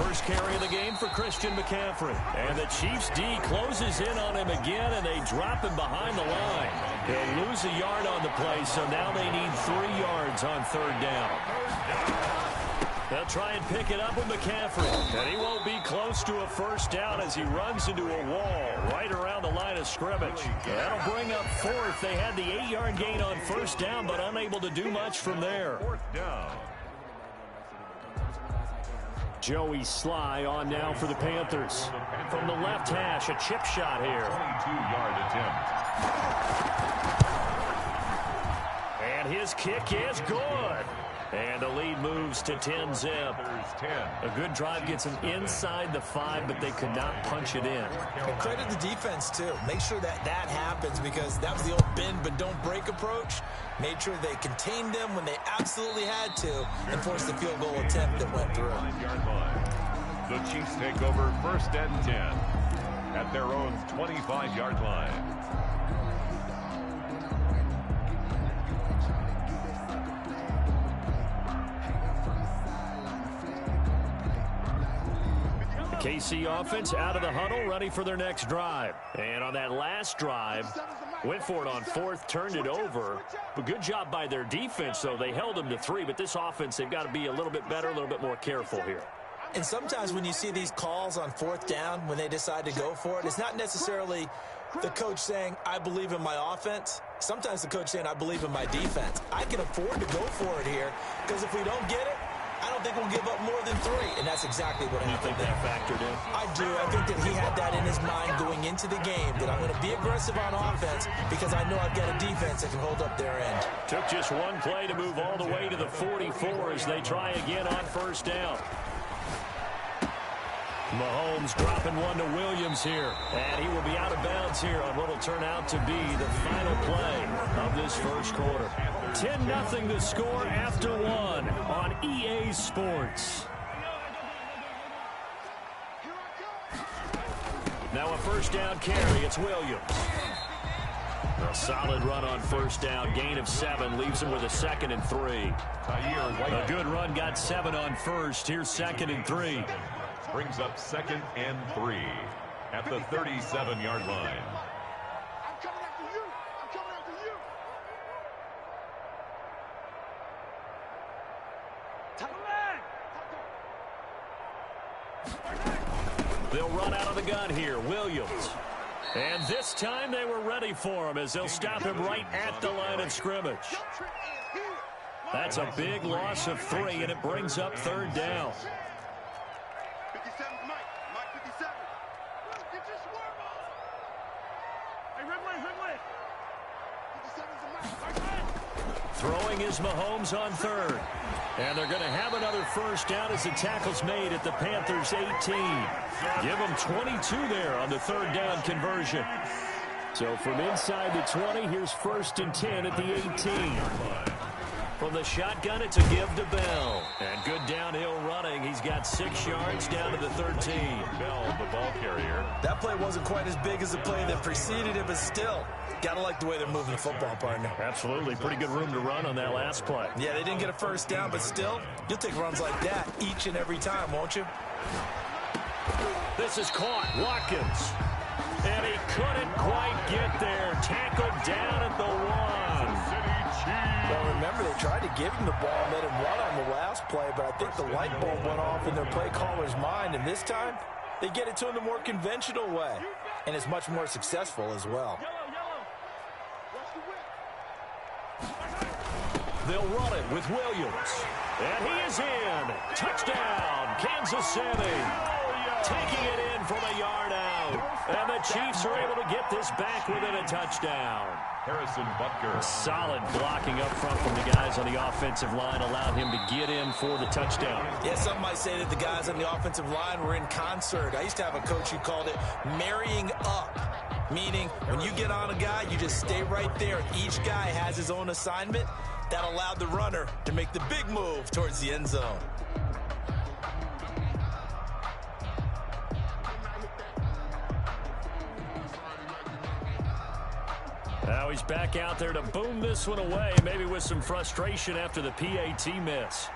First carry of the game for Christian McCaffrey. And the Chiefs D closes in on him again, and they drop him behind the line. He'll lose a yard on the play, so now they need 3 yards on 3rd down. They'll try and pick it up with McCaffrey. And he won't be close to a 1st down as he runs into a wall right around the line of scrimmage. That'll bring up 4th. They had the 8-yard gain on 1st down, but unable to do much from there. 4th down. Joey Sly on now for the Panthers. From the left hash, a chip shot here. 22-yard attempt. And his kick is good. And the lead moves to 10-zip. A good drive gets them inside the 5, but they could not punch it in. And credit the defense, too. Make sure that happens because that was the old bend but don't break approach. Made sure they contained them when they absolutely had to and forced the field goal attempt that went through. The Chiefs take over 1st and 10 at their own 25-yard line. KC offense out of the huddle, ready for their next drive. And on that last drive, went for it on 4th, turned it over. But good job by their defense, though. They held them to 3, but this offense, they've got to be a little bit better, a little bit more careful here. And sometimes when you see these calls on 4th down, when they decide to go for it, it's not necessarily the coach saying, I believe in my offense. Sometimes the coach saying, I believe in my defense. I can afford to go for it here because if we don't get it, I don't think we'll give up more than 3, and that's exactly what happened there. You think that factored in? I do. I think that he had that in his mind going into the game, that I'm going to be aggressive on offense because I know I've got a defense that can hold up their end. Took just one play to move all the way to the 44 as they try again on first down. Mahomes dropping one to Williams here. And he will be out of bounds here on what will turn out to be the final play of this first quarter. 10-0 the score after 1 on EA Sports. Now a first down carry. It's Williams. A solid run on first down. Gain of 7 leaves him with a 2nd and 3. A good run got 7 on first. Here's 2nd and 3. Brings up 2nd and 3 at the 37-yard line. I'm coming after you. I'm coming after you. They'll run out of the gun here. Williams. And this time they were ready for him as they'll stop him right at the line of scrimmage. That's a big loss of 3, and it brings up 3rd down. 57's Mike. Mike 57. Get your swerve on. Hey, Ridley. 57's Mike. Throwing is Mahomes on 3rd. And they're going to have another first down as the tackle's made at the Panthers' 18. Give them 22 there on the 3rd down conversion. So from inside the 20, here's 1st and 10 at the 18. From the shotgun, it's a give to Bell. And good downhill running. He's got 6 yards down to the 13. Bell, the ball carrier. That play wasn't quite as big as the play that preceded it, but still, got to like the way they're moving the football, partner. Absolutely. Pretty good room to run on that last play. Yeah, they didn't get a first down, but still, you'll take runs like that each and every time, won't you? This is caught. Watkins. And he couldn't quite get there. Tackled down at the 1. Well, remember, they tried to give him the ball and let him run on the last play, but I think the light bulb went off in their play caller's mind, and this time, they get it to him the more conventional way, and it's much more successful as well. They'll run it with Williams. And he is in. Touchdown, Kansas City. Taking it in from a yard out. And the Chiefs are able to get this back within a touchdown. Harrison Butker. Solid blocking up front from the guys on the offensive line allowed him to get in for the touchdown. Yeah, some might say that the guys on the offensive line were in concert. I used to have a coach who called it marrying up, meaning when you get on a guy, you just stay right there. Each guy has his own assignment. That allowed the runner to make the big move towards the end zone. Now he's back out there to boom this one away, maybe with some frustration after the PAT miss.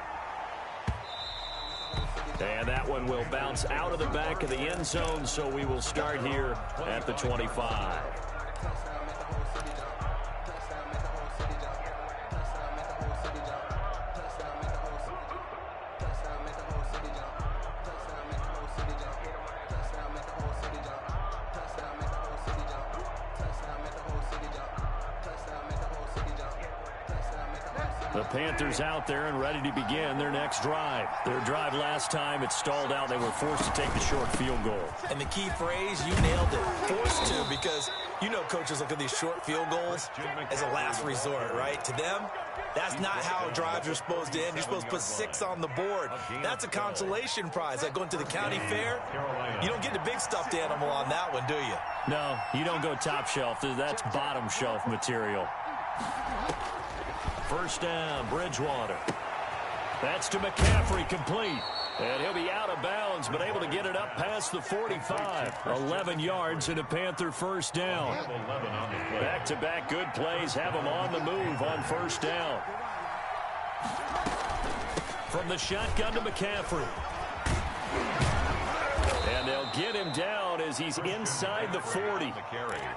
And that one will bounce out of the back of the end zone, so we will start here at the 25. The Panthers out there and ready to begin their next drive. Their drive last time, it stalled out. They were forced to take the short field goal. And the key phrase, you nailed it, forced to, because you know coaches look at these short field goals as a last resort, right? To them, that's not how drives are supposed to end. You're supposed to put 6 on the board. That's a consolation prize. Like going to the county fair, you don't get the big stuffed animal on that one, do you? No, you don't go top shelf. That's bottom shelf material. First down, Bridgewater. That's to McCaffrey, complete. And he'll be out of bounds, but able to get it up past the 45. 11 yards and a Panther first down. Back-to-back good plays have them on the move on first down. From the shotgun to McCaffrey. And they'll get him down as he's inside the 40.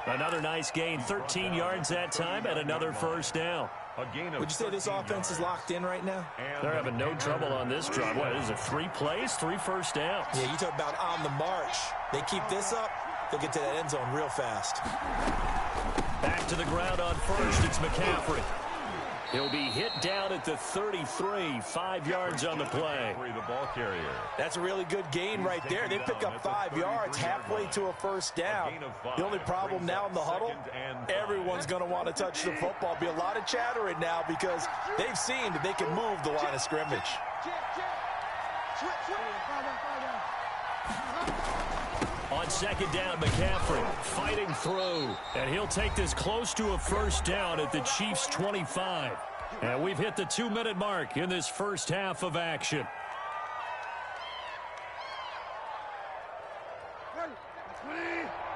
Another nice gain, 13 yards that time, and another first down. Would you say this offense is locked in right now? They're having no trouble on this drive. What, is it 3 plays, 3 first downs? Yeah, you talk about on the march. They keep this up, they'll get to that end zone real fast. Back to the ground on first, it's McCaffrey. He'll be hit down at the 33, 5 yards on the play. The ball carrier. That's a really good gain right there. They pick up 5 yards halfway to a first down. The only problem now in the huddle, everyone's going to want to touch the football. Be a lot of chattering now because they've seen that they can move the line of scrimmage. On second down, McCaffrey fighting through, and he'll take this close to a first down at the Chiefs' 25. And we've hit the 2-minute mark in this first half of action.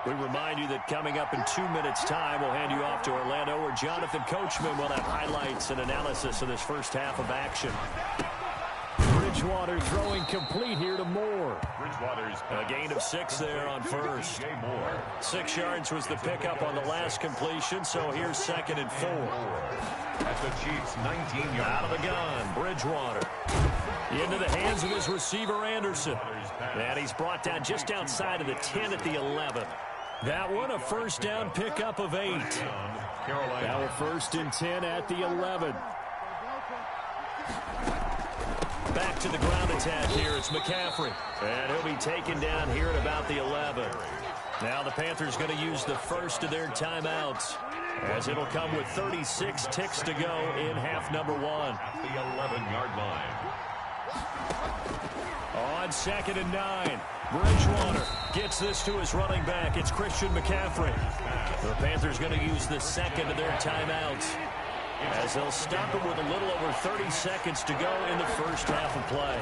We remind you that coming up in 2 minutes' time, we'll hand you off to Orlando, where Jonathan Coachman will have highlights and analysis of this first half of action. Bridgewater throwing complete here to Moore. A gain of 6 there on first. 6 yards was the pickup on the last completion, so here's 2nd and 4. At the Chiefs' 19 yards. Out of the gun, Bridgewater. Into the hands of his receiver, Anderson. And he's brought down just outside of the 10 at the 11. That one, a first down pickup of 8. Now a 1st and 10 at the 11. Back to the ground attack here. It's McCaffrey. And he'll be taken down here at about the 11. Now the Panthers going to use the first of their timeouts, as it'll come with 36 ticks to go in half number 1. At the 11-yard line. On 2nd and 9. Bridgewater gets this to his running back. It's Christian McCaffrey. The Panthers going to use the second of their timeouts, as they'll stop it with a little over 30 seconds to go in the first half of play.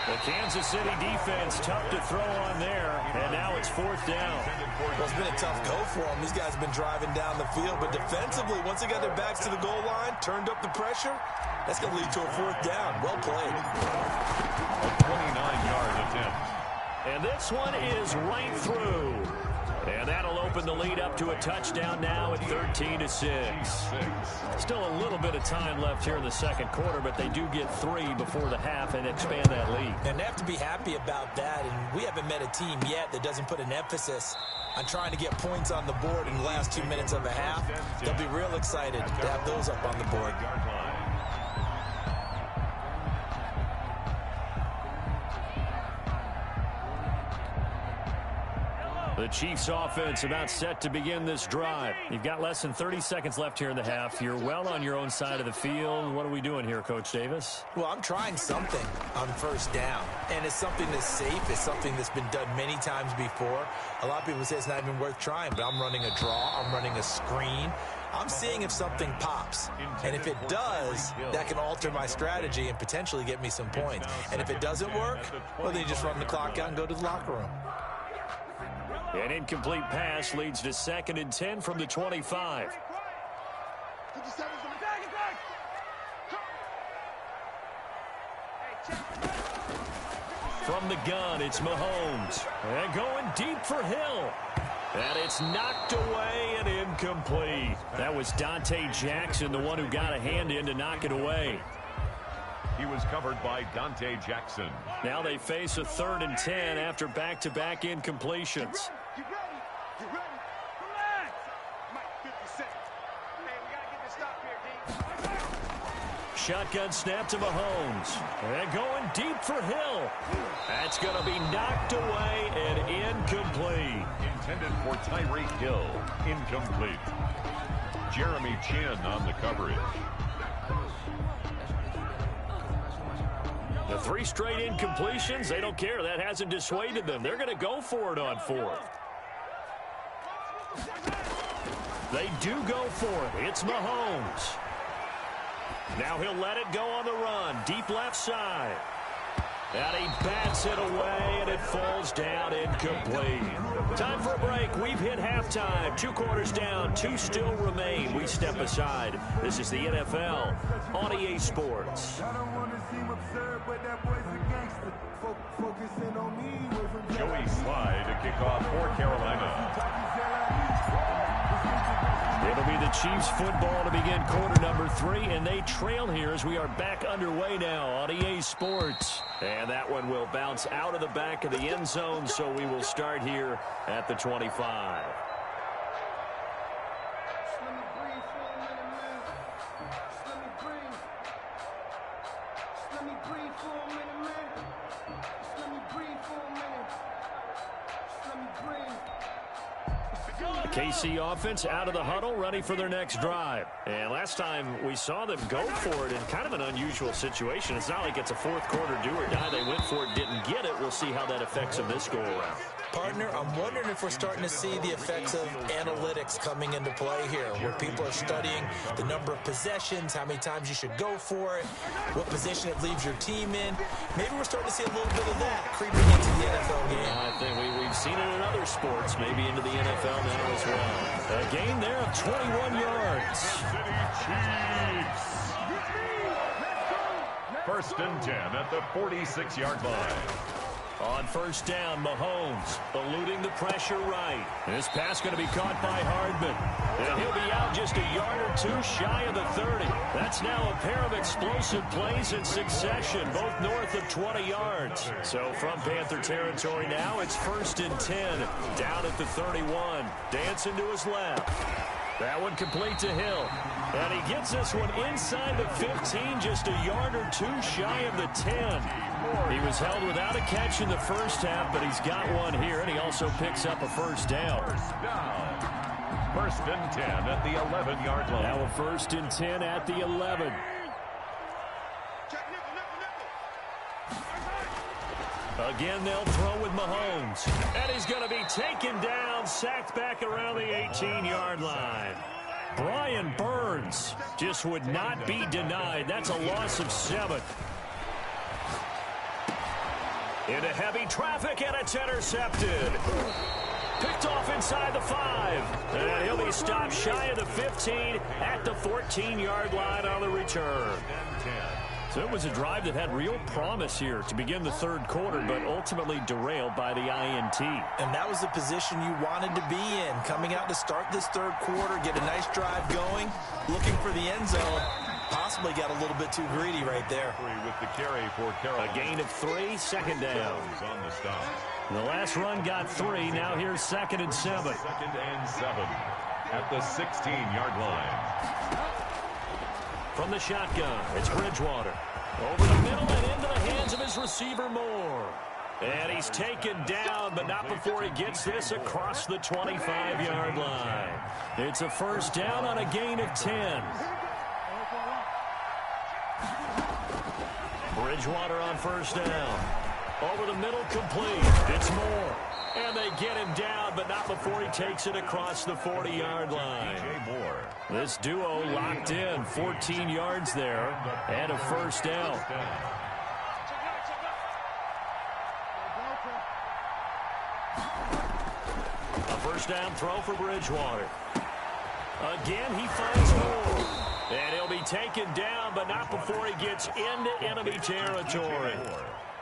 The Kansas City defense tough to throw on there, and now it's 4th down. Well, it's been a tough go for them. These guys have been driving down the field, but defensively, once they got their backs to the goal line, turned up the pressure, that's going to lead to a 4th down. Well played. A 29-yard attempt. And this one is right through. And that'll open the lead up to a touchdown now at 13-6. Still a little bit of time left here in the second quarter, but they do get 3 before the half and expand that lead. And they have to be happy about that. And we haven't met a team yet that doesn't put an emphasis on trying to get points on the board in the last 2 minutes of a half. They'll be real excited to have those up on the board. The Chiefs offense about set to begin this drive. You've got less than 30 seconds left here in the half. You're well on your own side of the field. What are we doing here, Coach Davis? Well, I'm trying something on first down, and it's something that's safe. It's something that's been done many times before. A lot of people say it's not even worth trying, but I'm running a draw. I'm running a screen. I'm seeing if something pops, and if it does, that can alter my strategy and potentially get me some points. And if it doesn't work, well, then you just run the clock out and go to the locker room. An incomplete pass leads to 2nd and 10 from the 25. From the gun, it's Mahomes. And going deep for Hill. And it's knocked away and incomplete. That was Dante Jackson, the one who got a hand in to knock it away. He was covered by Dante Jackson. Now they face a 3rd and 10 after back-to-back incompletions. Get ready. Get ready. Relax. Mike, 50 seconds. Hey, we got to get this stop here, D. Shotgun snap to Mahomes. And going deep for Hill. That's going to be knocked away and incomplete. Intended for Tyreek Hill. Incomplete. Jeremy Chin on the coverage. The 3 straight incompletions, they don't care. That hasn't dissuaded them. They're going to go for it on 4th. They do go for it. It's Mahomes. Now he'll let it go on the run. Deep left side. And he bats it away, and it falls down incomplete. Time for a break. We've hit halftime. 2 quarters down. 2 still remain. We step aside. This is the NFL on EA Sports. Joey Slye to kick off for Carolina. It'll be the Chiefs football to begin quarter number 3, and they trail here as we are back underway now on EA Sports. And that one will bounce out of the back of the end zone, so we will start here at the 25. KC offense out of the huddle, ready for their next drive. And last time we saw them go for it in kind of an unusual situation. It's not like it's a fourth quarter do or die. They went for it, didn't get it. We'll see how that affects them this go around. Partner, I'm wondering if we're starting to see the effects of analytics coming into play here, where people are studying the number of possessions, how many times you should go for it, what position it leaves your team in. Maybe we're starting to see a little bit of that creeping into the NFL game. I think we've seen it in other sports, maybe into the NFL now as well. A gain there of 21 yards. Chiefs. First and 10 at the 46-yard line. On first down, Mahomes eluding the pressure right. This pass going to be caught by Hardman. And he'll be out just a yard or two shy of the 30. That's now a pair of explosive plays in succession, both north of 20 yards. So from Panther territory now, it's first and 10, down at the 31. Dancing to his left. That one complete to Hill. And he gets this one inside the 15, just a yard or two shy of the 10. He was held without a catch in the first half, but he's got one here, and he also picks up a first down. First and 10 at the 11-yard line. Now a first and 10 at the 11. Again, they'll throw with Mahomes. And he's going to be taken down, sacked back around the 18-yard line. Brian Burns just would not be denied. That's a loss of 7. Into heavy traffic, and it's intercepted. Picked off inside the 5. And he'll be stopped shy of the 15 at the 14-yard line on the return. So it was a drive that had real promise here to begin the third quarter, but ultimately derailed by the INT. And that was the position you wanted to be in, coming out to start this third quarter, get a nice drive going, looking for the end zone. Possibly got a little bit too greedy right there. With the carry for Carroll. A gain of 3, second down. On the stop. The last run got 3. Now here's second and 7. Second and 7 at the 16-yard line. From the shotgun, it's Bridgewater. Over the middle and into the hands of his receiver, Moore. And he's taken down, but not before he gets this across the 25-yard line. It's a first down on a gain of 10. Bridgewater on first down. Over the middle, complete. It's Moore. And they get him down, but not before he takes it across the 40-yard line. This duo locked in, 14 yards there, and a first down. A first down throw for Bridgewater. Again, he finds Moore. And he'll be taken down, but not before he gets into enemy territory.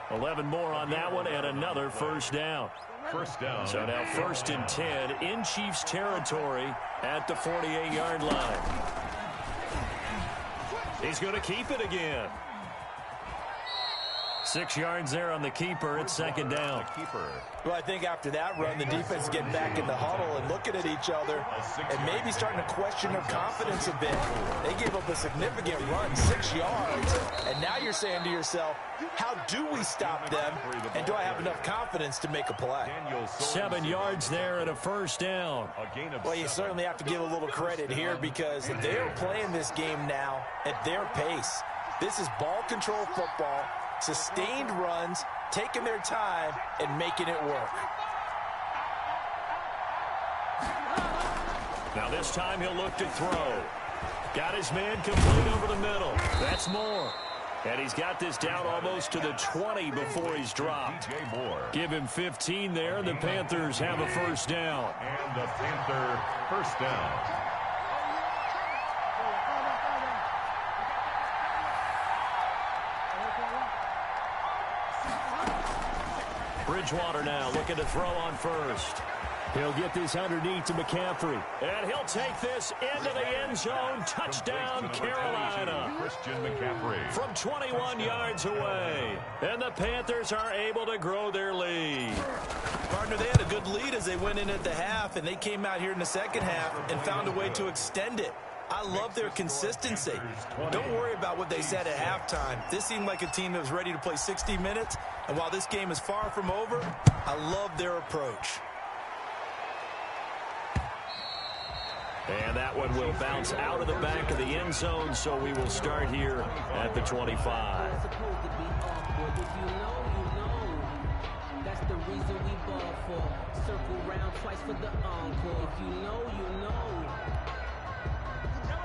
11 more on that one, and another first down. First down. So now first and 10 in Chiefs territory at the 48-yard line. He's going to keep it again. 6 yards there on the keeper. It's second down. Well, I think after that run, the defense get back in the huddle and looking at each other and maybe starting to question their confidence a bit. They gave up a significant run, 6 yards, and now you're saying to yourself, how do we stop them, and do I have enough confidence to make a play? 7 yards there and a first down. Well, you certainly have to give a little credit here because they're playing this game now at their pace. This is ball control football. Sustained runs, taking their time, and making it work. Now this time he'll look to throw. Got his man complete over the middle. That's Moore. And he's got this down almost to the 20 before he's dropped. Give him 15 there, and the Panthers have a first down. And the Panther first down. Bridgewater now looking to throw on first. He'll get this underneath to McCaffrey. And he'll take this into the end zone. Touchdown, Carolina. Christian McCaffrey. From 21 yards away. And the Panthers are able to grow their lead. Partner, they had a good lead as they went in at the half, and they came out here in the second half and found a way to extend it. I love their consistency. Don't worry about what they said at halftime. This seemed like a team that was ready to play 60 minutes, and while this game is far from over, I love their approach. And that one will bounce out of the back of the end zone, so we will start here at the 25. That's the reason we ball for. Circle round twice for the encore. If you know, you know.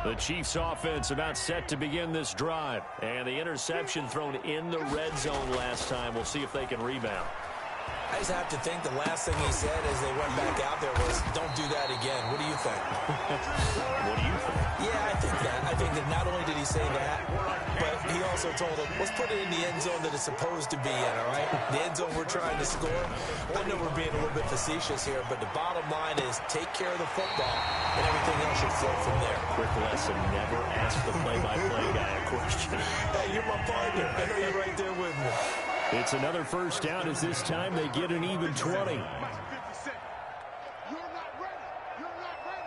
The Chiefs offense about set to begin this drive. And the interception thrown in the red zone last time. We'll see if they can rebound. I just have to think the last thing he said as they went back out there was, don't do that again. What do you think? What do you think? Yeah, I think that. I think that not only did he say that, but he also told them, let's put it in the end zone that it's supposed to be in, all right? The end zone we're trying to score. I know we're being a little bit facetious here, but the bottom line is take care of the football, and everything else should flow from there. Quick lesson, never ask the play-by-play guy a question. Hey, you're my partner. I know you're right there with me. It's another first down as this time they get an even 20. You're not ready. You're not ready.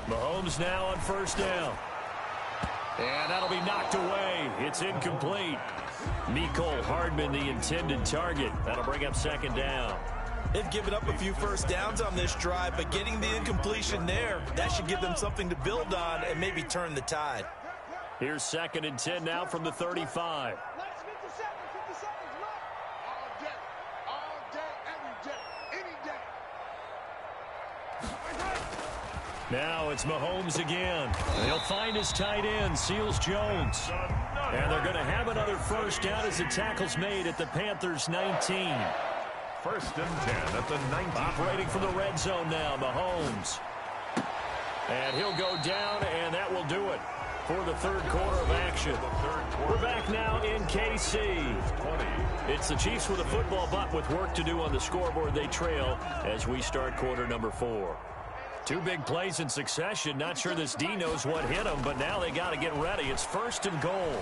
Mahomes now on first down. And that'll be knocked away. It's incomplete. Mecole Hardman, the intended target. That'll bring up second down. They've given up a few first downs on this drive, but getting the incompletion there, that should give them something to build on and maybe turn the tide. Here's 2nd and 10 now from the 35. Last 50 seconds left. All day, every day, any day. Now it's Mahomes again. He'll find his tight end, Seals Jones. And they're going to have another first down as the tackle's made at the Panthers' 19. 1st and 10 at the 19. Operating from the red zone now, Mahomes. And he'll go down, and that will do it for the third quarter of action. We're back now in KC. It's the Chiefs with a football, but with work to do on the scoreboard. They trail as we start quarter number 4. 2 big plays in succession. Not sure this D knows what hit him, but now they got to get ready. It's 1st and goal.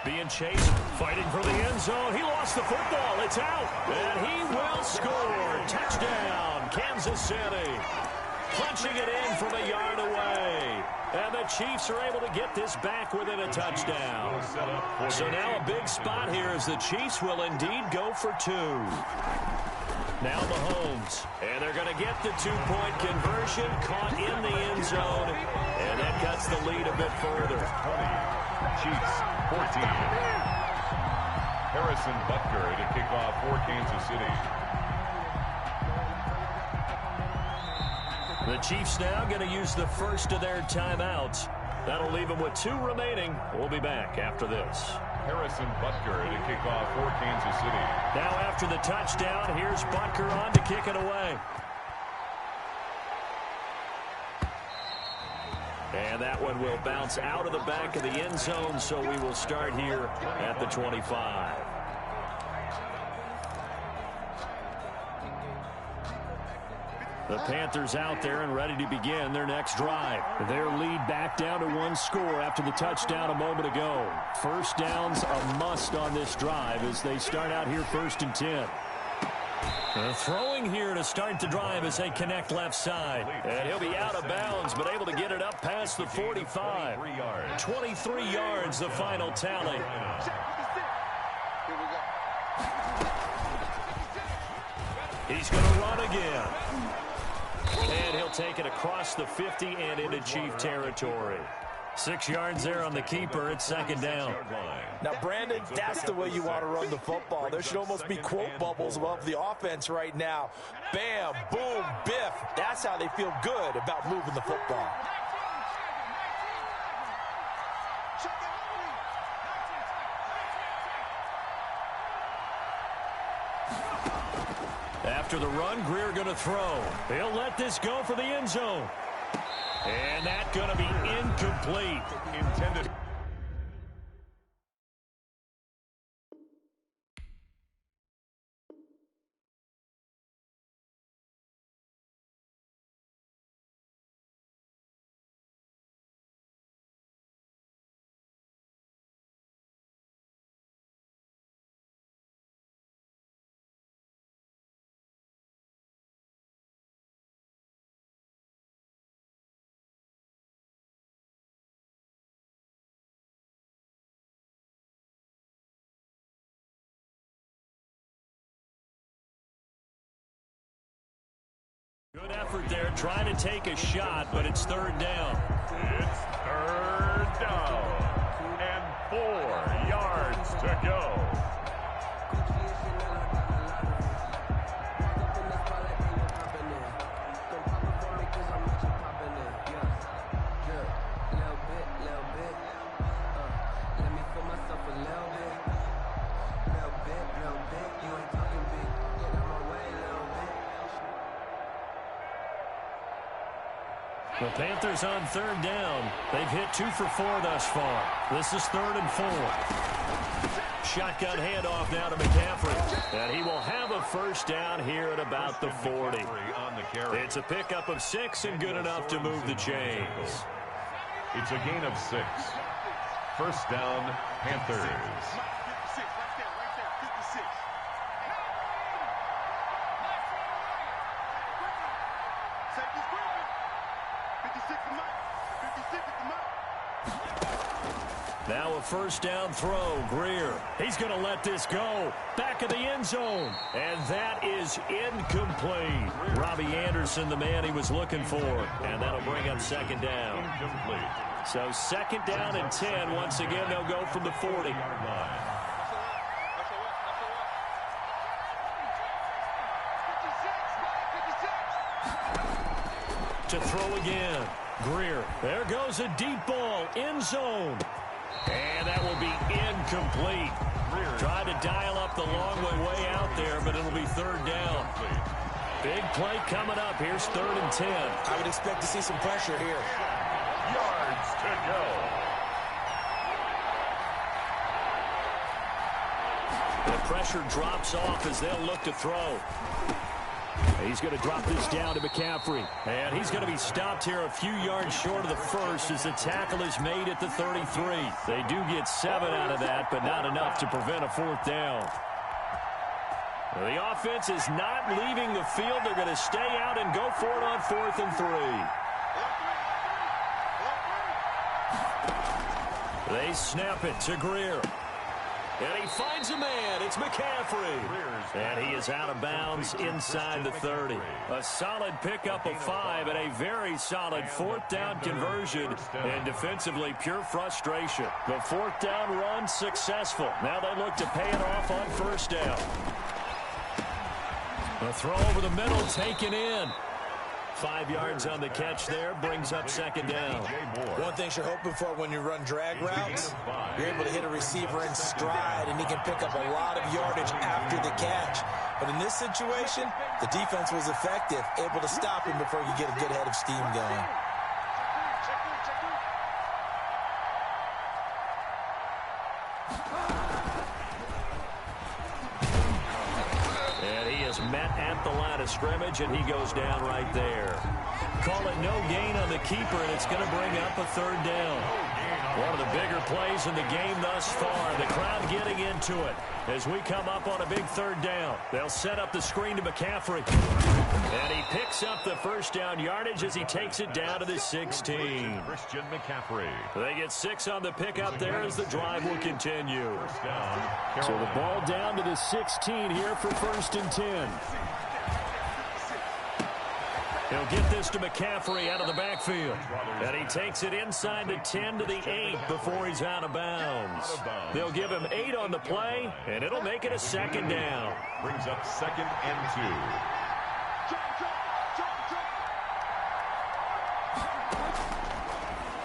Being chased, fighting for the end zone. He lost the football. It's out. And he will score. Touchdown, Kansas City. Punching it in from a yard away. And the Chiefs are able to get this back within a touchdown. So now a big spot here as the Chiefs will indeed go for 2. Now Mahomes. And they're going to get the 2-point conversion. Caught in the end zone. And that cuts the lead a bit further. Chiefs 14. Harrison Butker to kick off for Kansas City. The Chiefs now going to use the first of their timeouts. That'll leave them with 2 remaining. We'll be back after this. Harrison Butker to kick off for Kansas City. Now after the touchdown, here's Butker on to kick it away. And that one will bounce out of the back of the end zone, so we will start here at the 25. The Panthers out there and ready to begin their next drive. Their lead back down to 1 score after the touchdown a moment ago. First down's a must on this drive as they start out here 1st and 10. Throwing here to start the drive as they connect left side. And he'll be out of bounds, but able to get it up past the 45. 23 yards, the final tally. He's going to run again. And he'll take it across the 50 and into Chief territory. 6 yards there on the keeper. It's 2nd down. Now, Brandon, that's the way you want to run the football. There should almost be quote bubbles above the offense right now. Bam, boom, biff. That's how they feel good about moving the football. After the run, Greer going to throw. He'll let this go for the end zone. And that's going to be incomplete. Intended. effort there, trying to take a shot, but it's third down. It's third down. And 4 yards to go. The Panthers on third down. They've hit 2 for 4 thus far. This is 3rd and 4. Shotgun handoff now to McCaffrey. And he will have a first down here at about the 40. It's a pickup of 6 and good enough to move the chains. It's a gain of 6. First down, Panthers. Now a first down throw. Greer. He's going to let this go. Back of the end zone. And that is incomplete. Robbie Anderson, the man he was looking for. And that'll bring up second down. Incomplete. So second down and 10. Once again, they'll go from the 40. To throw again. Greer. There goes a deep ball. End zone. And that will be incomplete. Trying to dial up the long way out there, but it'll be third down. Big play coming up. Here's 3rd and 10. I would expect to see some pressure here. Yards to go. The pressure drops off as they'll look to throw. He's going to drop this down to McCaffrey. And he's going to be stopped here a few yards short of the first as the tackle is made at the 33. They do get 7 out of that, but not enough to prevent a 4th down. The offense is not leaving the field. They're going to stay out and go for it on 4th and 3. They snap it to Greer. And he finds a man. It's McCaffrey. And he is out of bounds inside the 30. A solid pickup of 5 and a very solid 4th down conversion. And defensively, pure frustration. The 4th down run successful. Now they look to pay it off on first down. A throw over the middle taken in. 5 yards on the catch there, brings up second down. One thing you're hoping for when you run drag routes, you're able to hit a receiver in stride, and he can pick up a lot of yardage after the catch. But in this situation, the defense was effective, able to stop him before you get a good head of steam going. Met at the line of scrimmage, and he goes down right there. Call it no gain on the keeper, and it's going to bring up a 3rd down. One of the bigger plays in the game thus far. The crowd getting into it as we come up on a big 3rd down. They'll set up the screen to McCaffrey. And he picks up the first down yardage as he takes it down to the 16. Christian McCaffrey. They get 6 on the pickup there as the drive will continue. So the ball down to the 16 here for 1st and 10. He'll get this to McCaffrey out of the backfield. And he takes it inside the 10 to the 8 before he's out of bounds. They'll give him 8 on the play, and it'll make it a second down. Brings up 2nd and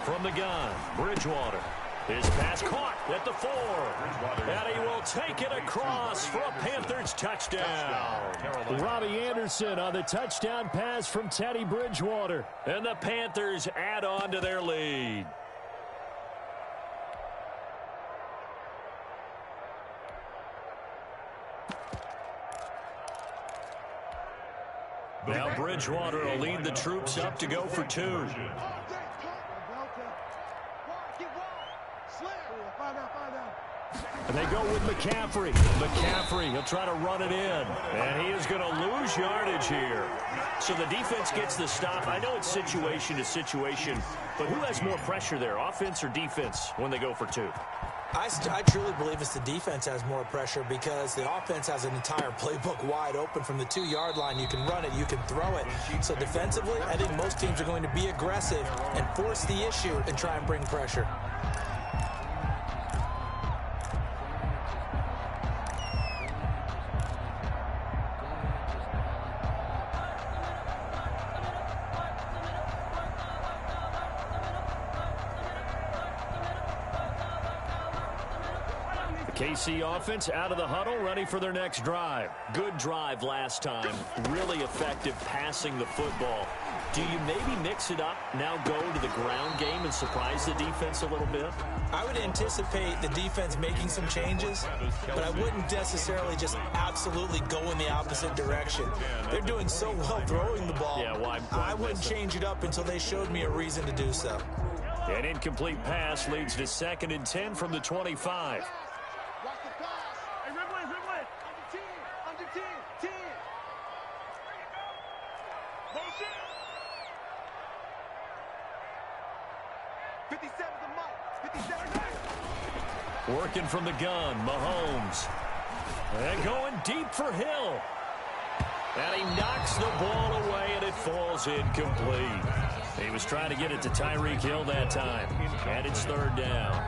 2. From the gun, Bridgewater. His pass caught at the 4. And he will take it across for a Panthers touchdown. Robbie Anderson on the touchdown pass from Teddy Bridgewater. And the Panthers add on to their lead. Now Bridgewater will lead the troops up to go for 2. They go with McCaffrey. McCaffrey, he'll try to run it in. And he is going to lose yardage here. So the defense gets the stop. I know it's situation to situation, but who has more pressure there, offense or defense, when they go for two? I truly believe it's the defense has more pressure because the offense has an entire playbook wide open from the 2-yard line. You can run it, you can throw it. So defensively, I think most teams are going to be aggressive and force the issue and try and bring pressure. KC offense out of the huddle, ready for their next drive. Good drive last time. Really effective passing the football. Do you maybe mix it up, now go to the ground game and surprise the defense a little bit? I would anticipate the defense making some changes, but I wouldn't necessarily just absolutely go in the opposite direction. They're doing so well throwing the ball. Yeah, why I wouldn't change it up until they showed me a reason to do so. An incomplete pass leads to 2nd and 10 from the 25. Watch the pass. Hey, Ridley. Under 10. 10. Motion. 57 the mark. 57. Working from the gun, Mahomes. And going deep for Hill. And he knocks the ball away, and it falls incomplete. He was trying to get it to Tyreek Hill that time. And it's 3rd down.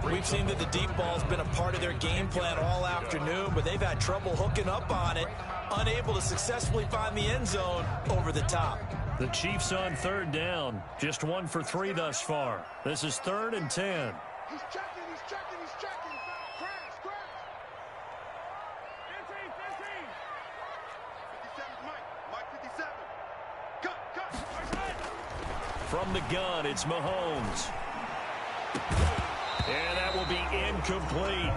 We've seen that the deep ball's been a part of their game plan all afternoon, but they've had trouble hooking up on it, unable to successfully find the end zone over the top. The Chiefs on 3rd down, just 1 for 3 thus far. This is 3rd and 10. He's checking. Crash. 15. 57 Mike 57. Cut. From the gun, it's Mahomes. And that will be incomplete.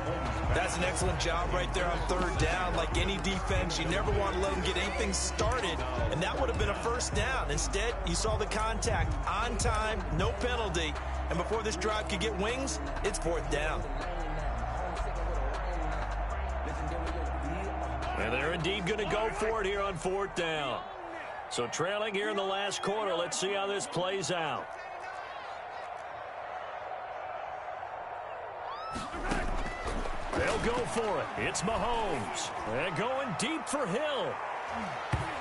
That's an excellent job right there on 3rd down. Like any defense, you never want to let them get anything started, and that would have been a 1st down. Instead, you saw the contact on time, no penalty, and before this drive could get wings, it's 4th down. And they're indeed going to go for it here on 4th down. So trailing here in the last quarter, let's see how this plays out. They'll go for it. It's Mahomes. And going deep for Hill.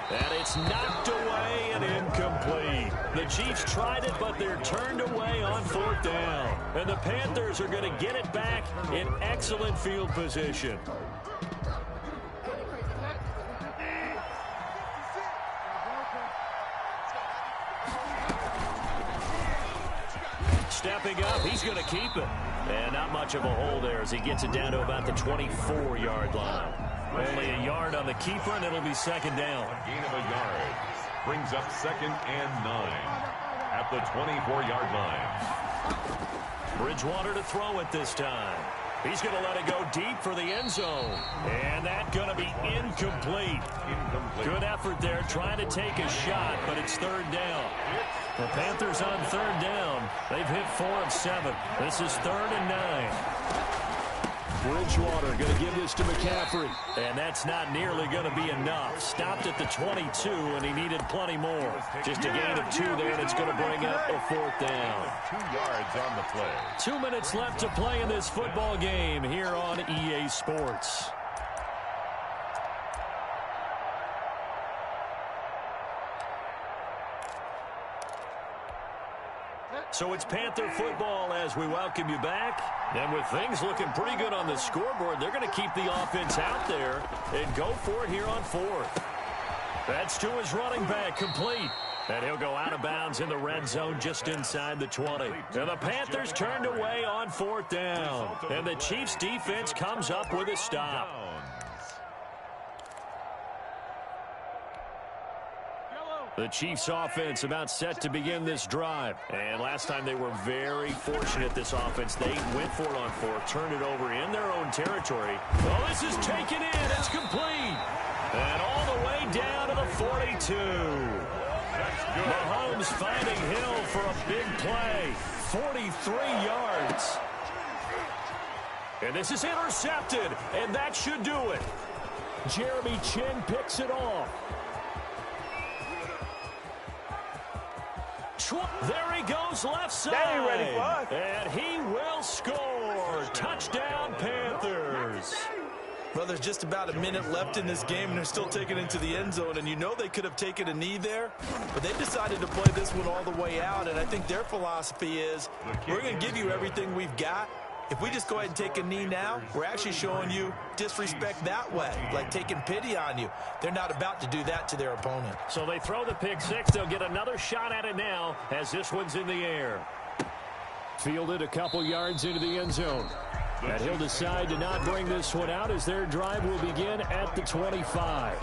And it's knocked away and incomplete. The Chiefs tried it, but they're turned away on 4th down. And the Panthers are going to get it back in excellent field position. Stepping up, he's going to keep it. And not much of a hole there as he gets it down to about the 24-yard line. Only a yard on the keeper, and it'll be 2nd down. A gain of a yard brings up 2nd and 9 at the 24-yard line. Bridgewater to throw it this time. He's going to let it go deep for the end zone. And that's going to be incomplete. Good effort there trying to take a shot, but it's 3rd down. The Panthers on 3rd down. They've hit 4 of 7. This is 3rd and 9. Bridgewater going to give this to McCaffrey. And that's not nearly going to be enough. Stopped at the 22, and he needed plenty more. Just a gain of 2 there, and it's going to bring up a 4th down. 2 yards on the play. 2 minutes left to play in this football game here on EA Sports. So it's Panther football as we welcome you back. And with things looking pretty good on the scoreboard, they're going to keep the offense out there and go for it here on 4th. That's to his running back, complete. And he'll go out of bounds in the red zone just inside the 20. And the Panthers turned away on 4th down. And the Chiefs defense comes up with a stop. The Chiefs offense about set to begin this drive. And last time they were very fortunate, this offense. They went for it on 4th, turned it over in their own territory. Well, this is taken in. It's complete. And all the way down to the 42. Mahomes finding Hill for a big play. 43 yards. And this is intercepted, and that should do it. Jeremy Chin picks it off. There he goes left side. Ready for us. And he will score. Touchdown, Panthers. Well, there's just about a minute left in this game, and they're still taking it into the end zone. And you know they could have taken a knee there, but they decided to play this one all the way out. And I think their philosophy is, we're going to give you everything we've got. If we just go ahead and take a knee now, we're actually showing you disrespect that way, like taking pity on you. They're not about to do that to their opponent. So they throw the pick six. They'll get another shot at it now as this one's in the air. Fielded a couple yards into the end zone. And he'll decide to not bring this one out as their drive will begin at the 25.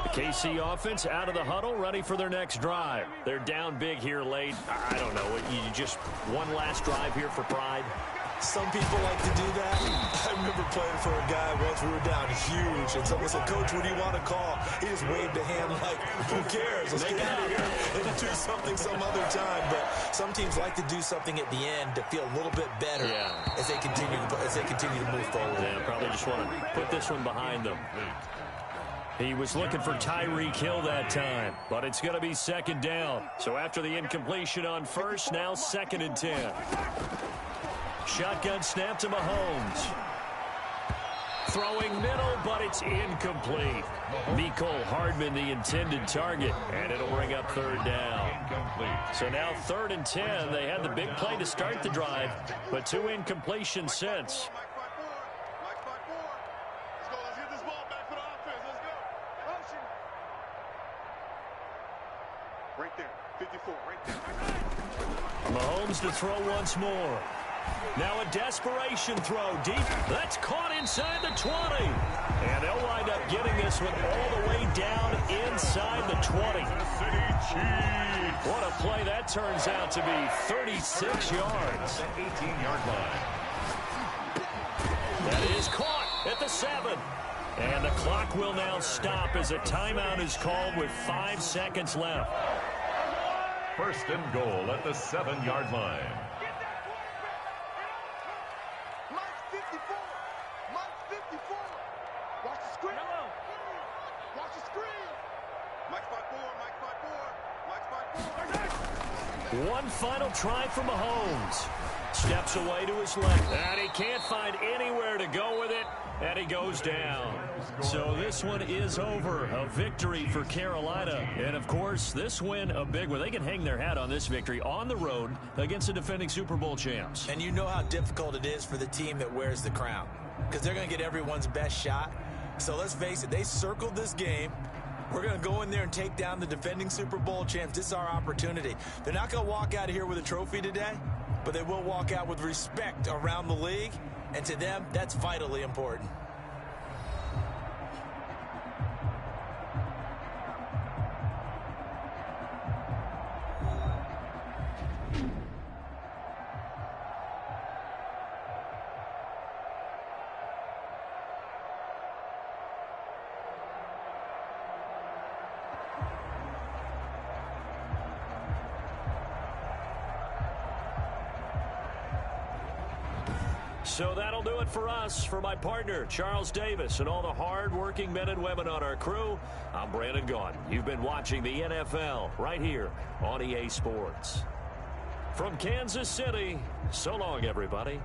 KC offense out of the huddle, ready for their next drive. They're down big here late. I don't know. You just one last drive here for pride. Some people like to do that. I remember playing for a guy once. We were down huge, and someone said, "Coach, what do you want to call?" He just waved a hand like, "Who cares? Let's get out of here and do something some other time." But some teams like to do something at the end to feel a little bit better as they continue to move forward. Yeah, probably just want to put this one behind them. He was looking for Tyreek Hill that time, but it's going to be second down. So after the incompletion on first, now 2nd and 10. Shotgun snap to Mahomes. Throwing middle, but it's incomplete. Mecole Hardman, the intended target, and it'll bring up 3rd down. So now 3rd and 10. They had the big play to start the drive, but 2 incompletions since. Right there, 54, right there. Mahomes to throw once more. Now a desperation throw deep. That's caught inside the 20. And they'll wind up getting this one all the way down inside the 20. What a play that turns out to be. 36 yards. 18-yard line. That is caught at the 7. And the clock will now stop as a timeout is called with 5 seconds left. 1st and goal at the 7-yard line. Mike 54. Mike 54. Watch the screen. Watch the screen. Mike 54. Mike 54. Mike 54. One final try for Mahomes. Steps away to his left. And he can't find anywhere to go with it. And he goes down. So this one is over. A victory for Carolina. And, of course, this win, a big one. They can hang their hat on this victory on the road against the defending Super Bowl champs. And you know how difficult it is for the team that wears the crown, because they're going to get everyone's best shot. So let's face it, they circled this game. We're going to go in there and take down the defending Super Bowl champs. This is our opportunity. They're not going to walk out of here with a trophy today, but they will walk out with respect around the league. And to them, that's vitally important. So that'll do it for us. For my partner, Charles Davis, and all the hard-working men and women on our crew, I'm Brandon Gaudin. You've been watching the NFL right here on EA Sports. From Kansas City, so long, everybody.